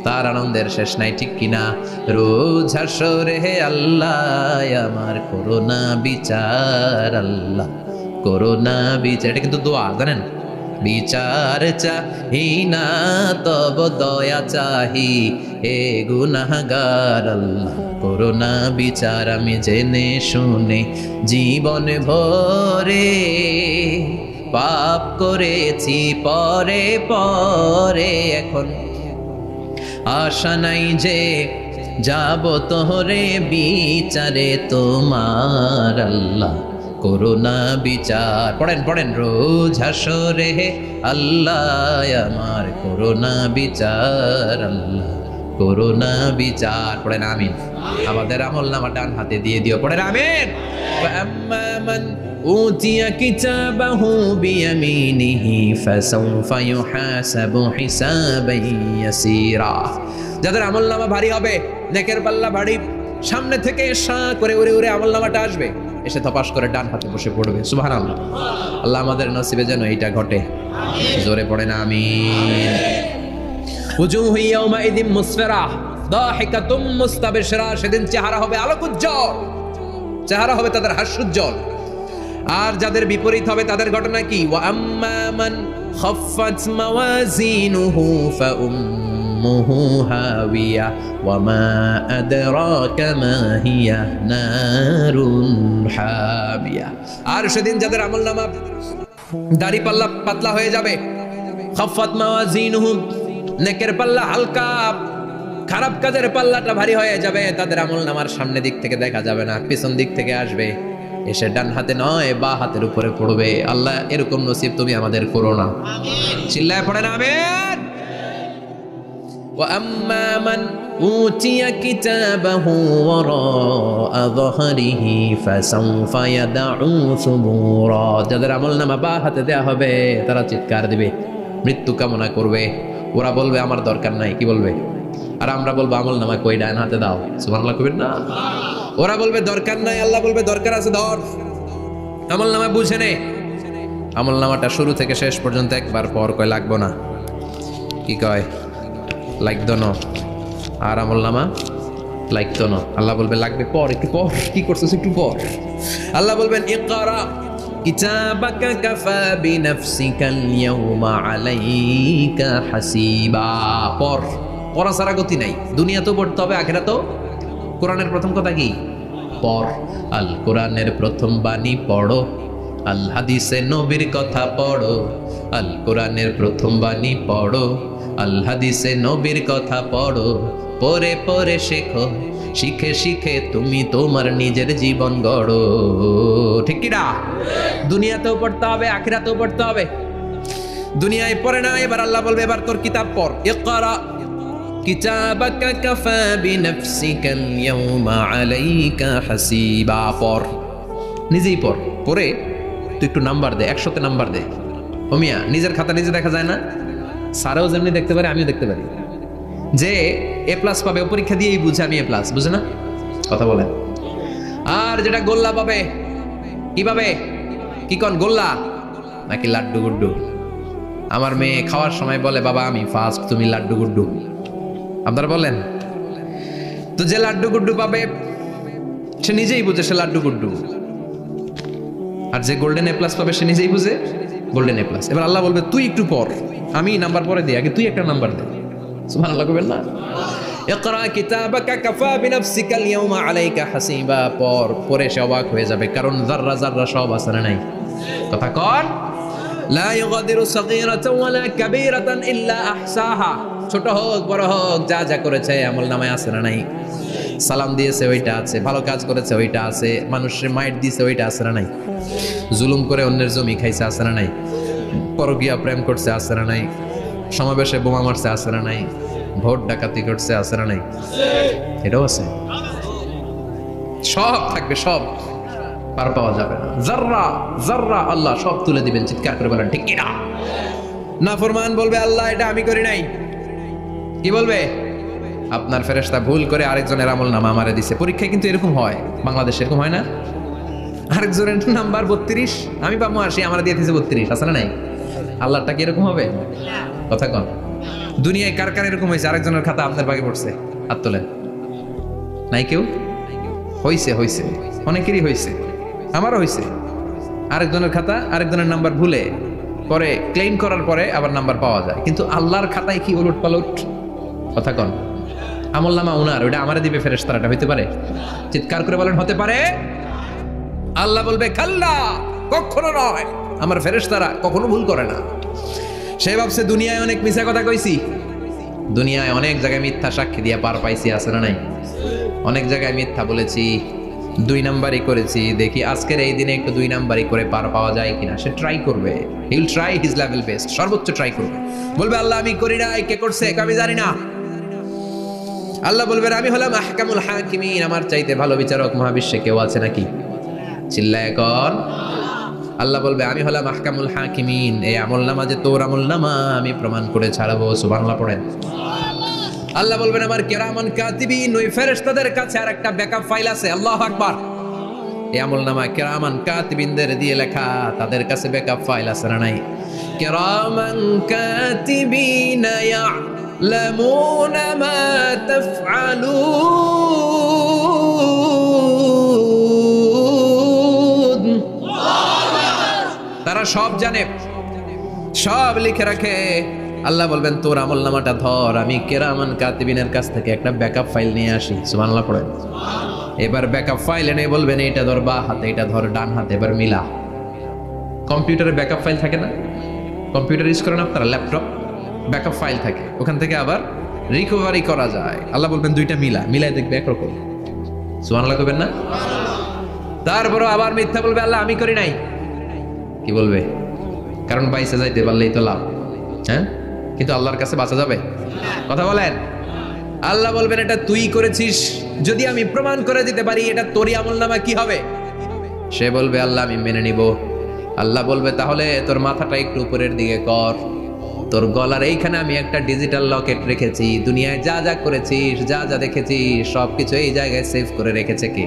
তার আনন্দের শেষ নাই, ঠিক কিনা? রোজ হাসরে হে আল্লাহ আমার করোনা বিচার, আল্লাহ করোনা বিচার। এটা কিন্তু দোয়া, জানেন? বিচার চাহি না তব দয়া চাহি, হে গুনাহগার আল্লাহ করোনা বিচার। আমি জেনে শুনে জীবন ভরে পাপ করেছি পরে পরে, এখন আশা নাই যে যাব তোরে বিচারে তোমার, আল্লাহ করোনা বিচার। পড়েন পড়েন রোজ হাসরে হে আল্লাহ আমার করোনা বিচার, আল্লাহ করোনা বিচার। পড়েন আমিন। আমাদের আমলনামা ডান হাতে দিয়ে দিও, পড়েন আমিন। ফাআম্মা মান উতিয়া কিতাবাহু বিয়ামিনিহি ফাসাউফা ইউহাসাবু হিসাবান ইয়াসীরা। যাদের আমলনামা ভারী হবে, নেকের পাল্লা ভারী, সামনে থেকে সা করে উড়ে উড়ে আমলনামাটা আসবে, এসে তপাস করে ডান হাতে বসে পড়বে। সুবহানাল্লাহ। আল্লাহ আমাদের নসিবে যেন এইটা ঘটে, জোরে পড়েন আমিন। উজুহু ইয়াউমাইযিন মুসফিরা দাহিকাতুম মুস্তাবশিরা, সেদিন চেহারা হবে আলোকোজ্জ্বল, চেহারা হবে তাদের হাস্যোজ্জ্বল। আর যাদের বিপরীত হবে তাদের ঘটনা কি? ওয়া আম্মা মান খাফফাত মাওয়াজিনুহু ফাউম্মুহু হাওিয়া ওয়া মা আদরাকা মা হিয়া নারুন হামিয়া। আর সেদিন যাদের আমলনামা দাড়ি পাল্লা পাতলা হয়ে যাবে, খাফফাত মাওয়াজিনুহু নেকের পাল্লা হালকা, খারাপ কাজের পাল্লাটা ভারী হয়ে যাবে, তাদের আমলনামার সামনে দিক থেকে দেখা যাবে না, পিছন দিক থেকে আসবে, এসে ডান হাতে নয় বা হাতের উপরে পড়বে। আল্লাহ এরকম নসিব তুমি আমাদের করো না। চিল্লায় পড়েন আমিন। ওয়া আম্মা মান উতিয়া কিতাবাহু ওয়ারাআ যহরিহি ফাসাউফা ইয়াদউ সুবুরা। যাদের আমলনামা বা হাতে দেয়া হবে তারা চিৎকার দিবে, মৃত্যু কামনা করবে। ওরা বলবে আমার দরকার নাই, কি বলবে? আর আমরা বলবো আমলনামা কই, ডান হাতে দাও। সুবহানাল্লাহ কইবেন না? ওরা বলবে দরকার নাই, আল্লাহ বলবে দরকার আছে, ধর। আমলনামা বুঝে নে। আমলনামাটা শুরু থেকে শেষ পর্যন্ত একবার পর কয় লাগবো না, কি কয়? লাগতো না। আর আমলনামা লাগতো না। আল্লাহ বলবে লাগবে পর, একটু পর। কি করছিস? একটু পর। আল্লাহ বলবেন ইকরা কিতাবাকা কাফা বিনাফসিকাল ইয়াউমা আলাইকা হাসিবা। পর, পড়া ছাড়া গতি নাই। দুনিয়া তো পড়তে হবে, আখিরাতেও। কোরআনের প্রথম কথা কি? পড়। আল কোরআনের প্রথম বাণী পড়ো, আল হাদিসে নবীর কথা পড়ো। আল কোরআনের প্রথম বাণী পড়ো, আল হাদিসে নবীর কথা পড়ো। পড়ে পড়ে শেখো, শিখে শিখে তুমি তোমার নিজের জীবন গড়ো। ঠিক কি না? দুনিয়াতেও পড়তে হবে, আখিরাতেও পড়তে হবে। দুনিয়ায় পড়ে না, এবার আল্লাহ বলবে এবার তোর কিতাব পড়। ইকরা কিতাবাকা কাফা বিনাফসিকাল ইয়াউমা আলাইকা হাসিবা। পড়, নিজেই পড়। পড়ে তুই একটু নাম্বার দে, 100তে নাম্বার দে। ওমিয়া, নিজের খাতা নিজে দেখা যায় না? স্যারও যেমনি দেখতে পারে, আমিও দেখতে পারি। যে এ প্লাস পাবে ও পরীক্ষা দিয়েই বুঝে আমি এ প্লাস, বুঝে না? কথা বলেন। আর যেটা গোল্লা পাবে, কি পাবে? কি কন, গোল্লা নাকি লাড্ডু গুড্ডু? আমার মেয়ে খাওয়ার সময় বলে বাবা আমি ফার্স্ট, তুমি লাড্ডু গুড্ডু। আপনারা বলেন তো, যে লাড্ডু গুড্ডু পাবে সে নিজেই বুঝে সে লাড্ডু গুড্ডু। আর যে গোল্ডেন এ প্লাস পাবে সে নিজেই বুঝে গোল্ডেন এ প্লাস। এবার আল্লাহ বলবে তুই একটু পর, আমি নাম্বার পরে দিই, আগে তুই একটা নাম্বার দে। সুবহানাল্লাহ কইবেন না? ইকরা কিতাবাকা কাফা বিনাফসিকাল ইয়াউমা আলাইকা হাসিবা। পর, পরে সে অবাক হয়ে যাবে, কারণ যাররা যাররা সব আছে না নাই? কথা কর। লা ইউগাদিরু সাগীরাতান ওয়ালা কাবীরাতান ইল্লা আহসাহা। ছোট হোক বড় হোক, যা যা করেছে আমলনামায় আছে না নাই? সালাম দিয়েছে ওইটা আছে, ভালো কাজ করেছে ওইটা আছে, মানুষের মাইট দিয়েছে ওইটা আছে না নাই? জুলুম করে অন্যের জমি খাইছে আছে না নাই? পরকীয়া প্রেম করছে আছে না নাই? সমাবেশে বোমা মারছে আছে না নাই? ভোট ডাকাতি করছে আছে না নাই? এটাও আছে। সব থাকবে, সব পার পাওয়া যাবে না। যাররা যাররা আল্লাহ সব তুলে দিবেন। চিৎকার করে বলেন ঠিক কি না? নাফরমান বলবে আল্লাহ এটা আমি করি নাই। কি বলবে? আপনার ফেরেশতা ভুল করে আরেকজনের আমলনামা আমারে দিছে। পরীক্ষায় কিন্তু এরকম হয়, বাংলাদেশে এরকম হয় না? আরেকজনের নাম্বার 32, আমি পাবো 80, আমার দিয়ে দিয়েছে 32, আছে না নাই? আল্লাহটা কি এরকম হবে? কথা কন। দুনিয়ায় কার কার এরকম হয়েছে? আরেকজনের খাতা আপনার ভাগে পড়ছে, হাত তোলেন। নাই কেউ? হইছে, হইছে, অনেকেরই হয়েছে, আমারও হয়েছে। আরেকজনের খাতা আরেকজনের নাম্বার ভুলে পরে ক্লেম করার পরে আবার নাম্বার পাওয়া যায়, কিন্তু আল্লাহর খাতায় কি উলট পালট? কথা কন। আমলনামা উনার, ওইটা আমারে দিবে ফেরেশতারা, এটা হইতে পারে? চিৎকার করে বলেন হতে পারে? আল্লাহ বলবে কাল্লা, কখনো নয়। আমার ফেরেশতারা কখনো ভুল করে না। সে ভাবছে দুনিয়ায় অনেক মিথ্যা কথা কইছি, দুনিয়ায় অনেক জায়গায় মিথ্যা সাক্ষী দিয়ে পার পাইছি, আছে না নাই? অনেক জায়গায় মিথ্যা বলেছি, 2 নাম্বারই করেছি, দেখি আজকের এই দিনে একটু 2 নাম্বারই করে পার পাওয়া যায় কিনা। সে ট্রাই করবে, he will try his level best, সর্বোচ্চ ট্রাই করবে। বলবে আল্লাহ আমি করি নাই, কে করছে আমি জানি না। আল্লাহ বলবেন আমি হলাম আহকামুল হাকিমিন, আমার চাইতে ভালো বিচারক মহাবিশ্বে কেউ আছে নাকি? চিল্লায় কর। আল্লাহ বলবে আমি হলাম আহকামুল হাকিমিন, এই আমলনামা যে তোর আমলনামা আমি প্রমাণ করে ছাড়াবো। সুবহানাল্লাহ পড়েন। আল্লাহ বলবেন আমার কিরামান কাতিবিন, ওই ফেরেশতাদের কাছে আর একটা ব্যাকআপ ফাইল আছে। আল্লাহু আকবার। এই আমলনামা কিরামান কাতিবিনদের দিয়ে লেখা, তাদের কাছে ব্যাকআপ ফাইল আছে না নাই? কিরামান কাতিবিন ইয়ালামুনা মা তাফআলুন। তারা সব জানে, সব লিখে রাখে। আল্লাহ বলবেন তোর আমলনামাটা ধর, আমি কিরামান কাতিবিনের কাছ থেকে একটা ব্যাকআপ ফাইল নিয়ে আসি। সুবহানাল্লাহ পড়েন। এবার ব্যাকআপ ফাইল এনে বলবেন এটা ধর বা হাতে, এটা ধর ডান হাতে, এবার মিলা। কম্পিউটারে ব্যাকআপ ফাইল থাকে না? কম্পিউটার ইউজ করেন আপনারা, ল্যাপটপ ব্যাকআপ ফাইল থাকে, ওখান থেকে আবার রিকভারি করা যায়। আল্লাহ বলবেন দুইটা মিলাই দেখবে একরকম। সুবহানাল্লাহ কইবেন না? তারপরও আবার মিথ্যা বলবে, আল্লাহ আমি করি নাই। কি বলবে? কারণ বাইসে যাইতে পারলেই তো লাভ। হ্যাঁ, কিন্তু আল্লাহর কাছে বাঁচা যাবে? কথা বলেন। আল্লাহ বলবেন এটা তুই করেছিস, যদি আমি প্রমাণ করে দিতে পারি এটা তোরই আমলনামা, কি হবে? সে বলবে আল্লাহ আমি মেনে নিব। আল্লাহ বলবে তাহলে তোর মাথাটা একটু উপরের দিকে কর, তোর গলার এইখানে আমি একটা ডিজিটাল লকেট রেখেছি, দুনিয়ায় যা যা করেছিস, যা যা দেখেছিস সবকিছু এই জায়গায় সেভ করে রেখেছে কে?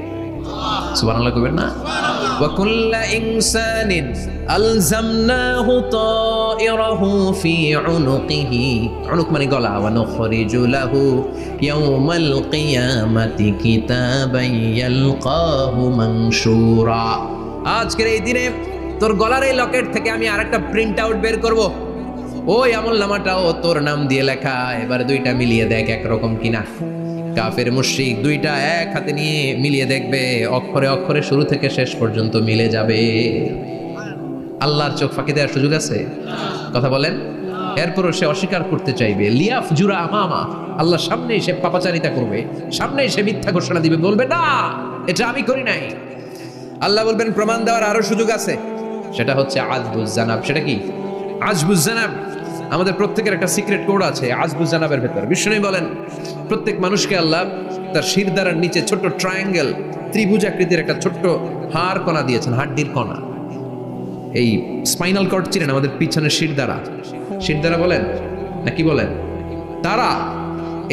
সুবহানাল্লাহ কইবেন না? ওয়া কুল্লা ইনসানিন আলজামনাহু তাইরাহু ফি উনুকিহি, উনুক মানে গলা, ওয়া নুখরিজু লাহু ইয়াওমাল কিয়ামাতি কিতাবান ইয়ালকাহু মানশুরা। আজকের এই দিনে তোর গলার এই লকেট থেকে আমি আরেকটা প্রিন্ট আউট বের করব, ওই আমলনামাটাও তোর নাম দিয়ে লেখা। এবার দুইটা মিলিয়ে দেখ একরকম কিনা। কাফের মুশরিক দুইটা এক হাতে নিয়ে মিলিয়ে দেখবে, অক্ষরে অক্ষরে শুরু থেকে শেষ পর্যন্ত মিলে যাবে। আল্লাহর চোখ ফাঁকি দেওয়ার সুযোগ আছে? কথা বলেন। এরপরও সে অস্বীকার করতে চাইবে, লিয়াফ জুরা আমামা, আল্লাহ সামনেই সে পাপাচারিতা করবে, সামনেই সে মিথ্যা ঘোষণা দিবে, বলবে না এটা আমি করি নাই। আল্লাহ বলবেন প্রমাণ দেওয়ার আরো সুযোগ আছে, সেটা হচ্ছে আজবুজ জানাব। সেটা কি? আজবুজ জানাব। আমাদের প্রত্যেকের একটা সিক্রেট কোড আছে আজবুজ জানাবের ভেতর। বিষ্ণু বলেন প্রত্যেক মানুষকে আল্লাহ তার শিরদাঁড়ার নিচে ছোট্ট ট্রায়াঙ্গেল, ত্রিভুজ আকৃতির একটা ছোট্ট হাড় কণা দিয়েছেন, হাড্ডির কণা। এই স্পাইনাল কর্ড চিনেন, আমাদের পিছনের শিরদাঁড়া, শিরদাঁড়া বলেন না কি বলেন? তারা,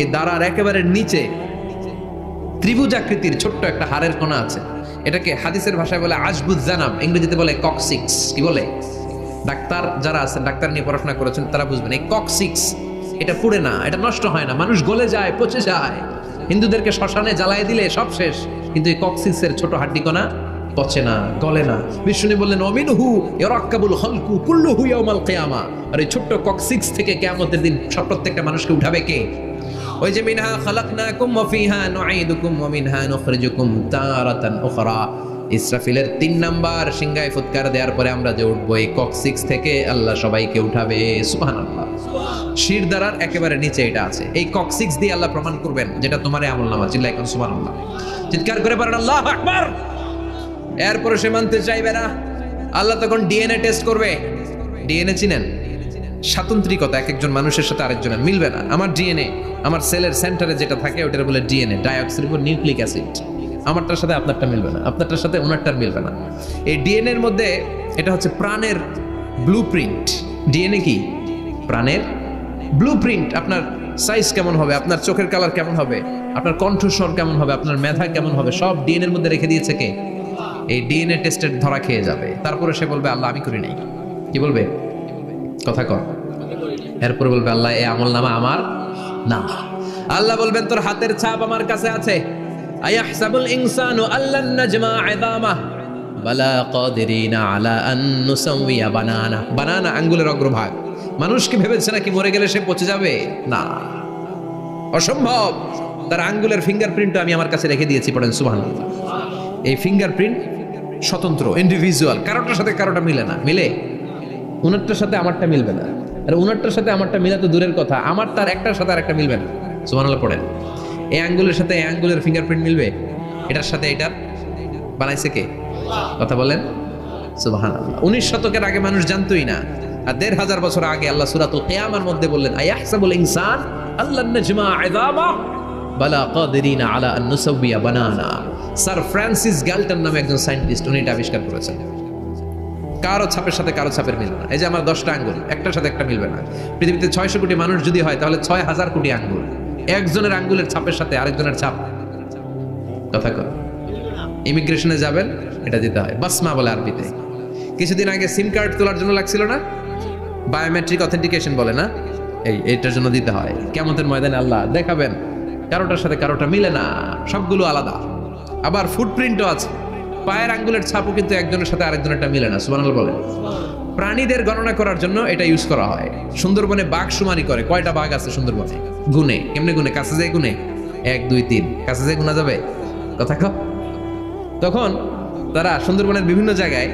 এই দাঁড়ার একেবারে নিচে ত্রিভুজ আকৃতির ছোট্ট একটা হাড়ের কণা আছে। এটাকে হাদিসের ভাষায় বলে আজবুজ জানাব, ইংরেজিতে বলে কক্সিক্স। কি বলে? ডাক্তার যারা আছেন, ডাক্তার নিয়ে পড়াশোনা করেছেন তারা বুঝবেন, এই কক্সিক্স এটা পুড়ে না, এটা নষ্ট হয় না, মানুষ গলে যায়, পচে যায়। হিন্দুদেরকে শ্মশানে জ্বালায় দিলে সব শেষ, কিন্তু এই কক্সিক্সের ছোট হাড্ডিকণা পচে না, গলে না। বিষ্ণু বললেন অমিনহু ইয়ারাক্কাবুল খালকু কুল্লুহু ইয়াউমাল কিয়ামা। আর এই ছোট্ট কক্সিক্স থেকে কিয়ামতের দিন সব প্রত্যেকটা মানুষকে উঠাবে কে? ওই যে মিনহা খালাকনাকুম ওয়া ফিহা নুঈদুকুম ওয়া মিনহা নুখরিজুকুম তারাতান উখরা। ইসরাফিলের 3 নাম্বার সিংহায় ফুৎকার দেওয়ার পরে আমরা যে উঠবো, এই কক্সিক্স থেকে আল্লাহ সবাইকে উঠাবে। সুবহানাল্লাহ। শিরদাঁড়ার একেবারে নিচে এটা আছে। এই কক্সিক্স দিয়ে আল্লাহ প্রমাণ করবেন যেটা তোমারই আমলনামা। চিল্লায় এখন সুবহানাল্লাহ, চিৎকার করে বলেন আল্লাহু আকবার। এরপরে সে মানতে চাইবে না। আল্লাহ তখন ডিএনএ টেস্ট করবে। ডিএনএ চিনেন? স্বাতন্ত্রিকতা, এক একজন মানুষের সাথে আরেকজনের মিলবে না। আমার ডিএনএ, আমার সেলের সেন্টারে যেটা থাকে ওটার বলে ডিএনএ, ডাইঅক্সিরিবোনিউক্লিক অ্যাসিড। আমারটার সাথে আপনারটা মিলবে না, আপনারটার সাথে ওনারটার মিলবে না। এই ডিএনএ এর মধ্যে এটা হচ্ছে প্রাণের ব্লুপ্রিন্ট। ডিএনএ কি? প্রাণের ব্লুপ্রিন্ট। আপনার সাইজ কেমন হবে, আপনার চোখের কালার কেমন হবে, আপনার কণ্ঠস্বর কেমন হবে, আপনার মেধা কেমন হবে, সব ডিএনএ এর মধ্যে রেখে দিয়েছে কে? এই ডিএনএ টেস্টের ধরা খেয়ে যাবে। তারপরে সে বলবে আল্লাহ আমি করি নাই। কি বলবে? কথা কর। এরপরে বলবে আল্লাহ এই আমলনামা আমার না। আল্লাহ বলবেন তোর হাতের ছাপ আমার কাছে আছে। আয়াহসাবুল ইনসানু আল্লান নাজমা ইযামাহ বালা কাদিরিনা আলা আন নুসাউইয়া বানানা। বানানা আঙ্গুলের অগ্রভাগ। মানুষ কি ভেবেছে নাকি মরে গেলে সে পচে যাবে? না, অসম্ভব। তার আঙ্গুলের ফিঙ্গারপ্রিন্ট আমি আমার কাছে রেখে দিয়েছি। পড়েন সুবহানাল্লাহ। এই ফিঙ্গারপ্রিন্ট স্বতন্ত্র, ইন্ডিভিজুয়াল, কারোটার সাথে কারোটা মিলে না। মিলে? উনারটার সাথে আমারটা মিলবে না, আর উনারটার সাথে আমারটা মিলা তো দূরের কথা, আমার তার একটার সাথে আরেকটা মিলবে না। সুবহানাল্লাহ পড়েন। এই আঙ্গুলের সাথে এই আঙ্গুলের ফিঙ্গারপ্রিন্ট মিলবে? এটার সাথে এটার বানাইছে কে? কথা বলেন সুবহানাল্লাহ। 19 শতকের আগে মানুষ জানতোই না, আর 1500 বছর আগে আল্লাহ সূরাতুল কিয়ামার মধ্যে বললেন আয়াহসাবুল ইনসান আল্লান নাজমা ইযামাহ বালা কাদিরিনা আলা আন নুসাউইয়া বানানা। স্যার ফ্রান্সিস গ্যালটন নামে একজন সায়েন্টিস্ট, উনি এটা আবিষ্কার করেছেন। কারো ছাপের সাথে কারো ছাপের মিলবে না। এই যে আমার 10টা আঙ্গুল, একটার সাথে একটা মিলবে না। পৃথিবীতে 600 কোটি মানুষ যদি হয় তাহলে 6000 কোটি আঙ্গুল, একজনের আঙ্গুলের ছাপের সাথে আরেকজনের ছাপ। কথা কর। ইমিগ্রেশনে যাবেন, এটা দিতে হয়, বাসমা বলে আরবিতে। কিছুদিন আগে সিম কার্ড তোলার জন্য লাগছিল না, বায়োমেট্রিক অথেন্টিকেশন বলে না, এইটার জন্য দিতে হয়। কিয়ামতের ময়দানে আল্লাহ দেখাবেন কারোটার সাথে কারোটা মিলে না, সবগুলো আলাদা। আবার ফুটপ্রিন্টও আছে, পায়ের আঙ্গুলের ছাপও কিন্তু একজনের সাথে আরেকজনেরটা মিলে না। সুবহানাল্লাহ বলে। প্রাণীদের গণনা করার জন্য এটা ইউজ করা হয়। সুন্দরবনে বাঘ শুমারি করে, কয়টা বাঘ আছে সুন্দরবনে? গুনে। কেমনে গুনে? কাছে যায় গুনে, 1 2 3, কাছে যায় গুনা যাবে? কথা কও। তখন তারা সুন্দরবনের বিভিন্ন জায়গায়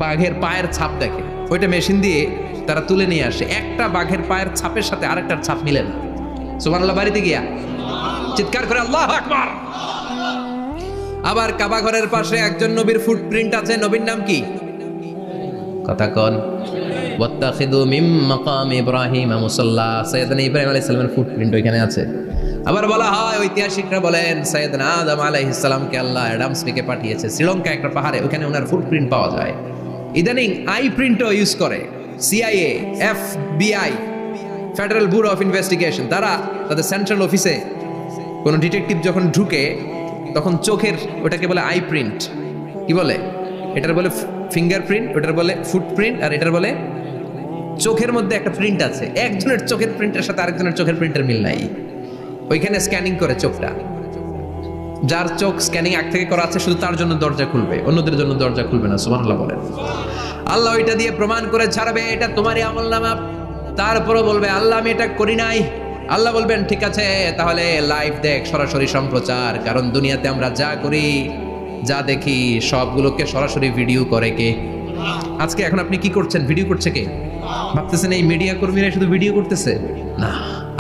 বাঘের পায়ের ছাপ দেখে, ওইটা মেশিন দিয়ে তারা তুলে নিয়ে আসে। একটা বাঘের পায়ের ছাপের সাথে আরেকটার ছাপ মিলে না। সুবহানাল্লাহ বাড়িতে গিয়া চিৎকার করে আল্লাহু আকবার। আবার কাবা ঘরের পাশে একজন নবীর ফুটপ্রিন্ট আছে, নবীর নাম কি? কথা কন। ওয়াত্তাখিযু মিন মাকাম ইব্রাহিম মুসাল্লা, সাইয়েদনা ইব্রাহিম আলাইহিস সালামের ফুটপ্রিন্ট ওইখানে আছে। আবার বলা হয়, ঐতিহাসিকরা বলেন সাইয়েদনা আদম আলাইহিস সালামকে আল্লাহ অ্যাডামস থেকে পাঠিয়েছে শ্রীলঙ্কা একটা পাহাড়ে, ওখানে ওনার ফুটপ্রিন্ট পাওয়া যায়। ইদানিং আই প্রিন্টও ইউজ করে CIA, FBI, federal bureau of investigation. তারা তাদের সেন্ট্রাল অফিসে কোনো ডিটেকটিভ যখন ঢুকে তখন চোখের, ওটাকে বলে আই প্রিন্ট, কি বলে এটার বলে ফিঙ্গারপ্রিন্ট, ওটার বলে ফুটপ্রিন্ট, আর এটার বলে চোখের মধ্যে একটা প্রিন্ট আছে। একজনের চোখের প্রিন্টের সাথে আরেকজনের চোখের প্রিন্টের মিল নাই, ওইখানে স্ক্যানিং করে চোখটা। যার চোখ স্ক্যানিং আগ থেকে করা আছে শুধু তার জন্য দরজা খুলবে, অন্যদের জন্য দরজা খুলবে না। সুবহানাল্লাহ বলেন। আল্লাহ ওইটা দিয়ে প্রমাণ করে ছাড়বে এটা তোমারই আমলনামা। তারপরও বলবে আল্লাহ আমি এটা করি নাই। আল্লাহ বলবেন ঠিক আছে, তাহলে লাইভ দেখ, সরাসরি সম্প্রচার। কারণ দুনিয়াতে আমরা যা করি, যা দেখি, সবগুলোকে সরাসরি ভিডিও করে কে? আজকে এখন আপনি কি করছেন? ভিডিও করছে কে? ভাবতেছেন এই মিডিয়া কর্মীরা শুধু ভিডিও করতেছে? না,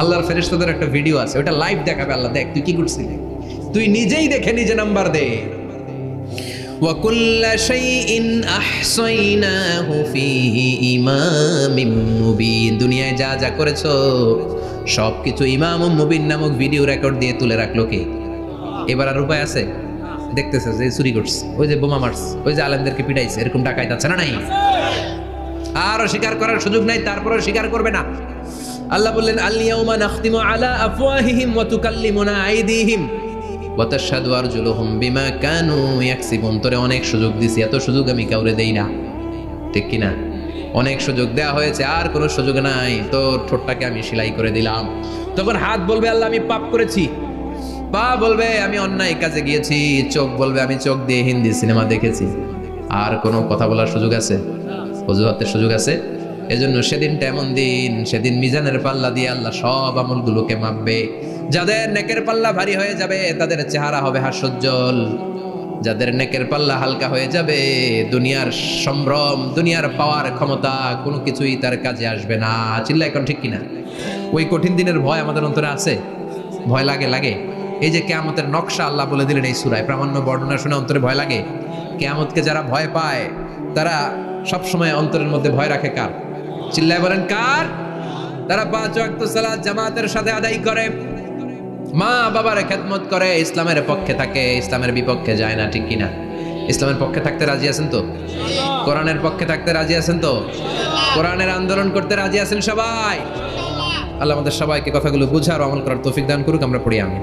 আল্লাহর ফেরেশতাদের একটা ভিডিও আছে, ওটা লাইভ দেখাবে। আল্লাহ দেখ তুই কি করছিস, তুই নিজেই দেখে নিজে নাম্বার দে। ওয়া কুল্লা শাইইন আহসাইনাহু ফি ইমামিম মুবিন। দুনিয়ায় যা যা করেছো সবকিছু ইমামুম মুবিন নামক ভিডিও রেকর্ড দিয়ে তুলে রাখলো কে? এবার আর উপায় আছে? দেখতেছে যে চুরি করছে, ওই যে বোমা মারছে, ওই যে আলেমদেরকে পিটাইছে, এরকম ডাকাইত আছে না নাই? আর স্বীকার করার সুযোগ নাই, তারপরেও স্বীকার করবে না। আল্লাহ বললেন আল ইয়াউমা নাখতিমু আলা আফওয়াহিহিম ওয়া তুকাল্লিমুনা আইদিহিম ওয়া তাশহাদু আরজুলুহুম বিমা কানু ইয়াকসিবুন। তোরে অনেক সুযোগ দিছি, এত সুযোগ আমি কাউরে দেই না, ঠিক কি না? অনেক সুযোগ দেওয়া হয়েছে, আর কোনো সুযোগ নাই। তোর ঠোঁটটাকে আমি সেলাই করে দিলাম। তখন হাত বলবে আল্লাহ আমি পাপ করেছি, পা বলবে আমি অন্যায় কাজে গিয়েছি, চোখ বলবে আমি চোখ দিয়ে হিন্দি সিনেমা দেখেছি। আর কোনো কথা বলার সুযোগ আছে? অজুহাতের সুযোগ আছে? এজন্য সেদিনটা এমন দিন, সেদিন মিজানের পাল্লা দিয়ে আল্লাহ সব আমলগুলোকে মাপবে। যাদের নেকের পাল্লা ভারী হয়ে যাবে তাদের চেহারা হবে হাস্যোজ্জ্বল, যাদের নেকের পাল্লা হালকা হয়ে যাবে দুনিয়ার সম্ভ্রম, দুনিয়ার পাওয়ার ক্ষমতা কোনো কিছুই তার কাজে আসবে না। চিল্লা এখন ঠিক কিনা? ওই কঠিন দিনের ভয় আমাদের অন্তরে আছে? ভয় লাগে? লাগে। এই যে কিয়ামতের নকশা আল্লাহ বলে দিলেন এই সূরায়, প্রামাণ্য বর্ণনা শুনে অন্তরে ভয় লাগে? কিয়ামতকে যারা ভয় পায় তারা সব সময় অন্তরের মধ্যে ভয় রাখে কার? চিল্লায় বলেন কার? তারা 5 ওয়াক্ত সালাত জামাতের সাথে আদায় করে, মা বাবার খেদমত করে, ইসলামের পক্ষে থাকে, ইসলামের বিপক্ষে যায় না, ঠিক কিনা? ইসলামের পক্ষে থাকতে রাজি আছেন তো? কোরআনের পক্ষে থাকতে রাজি আছেন তো? কোরআনের আন্দোলন করতে রাজি আছেন সবাই? আল্লাহ আমাদের সবাইকে কথাগুলো বুঝার ও আমল করার তৌফিক দান করুক। আমরা পড়ি আমিন।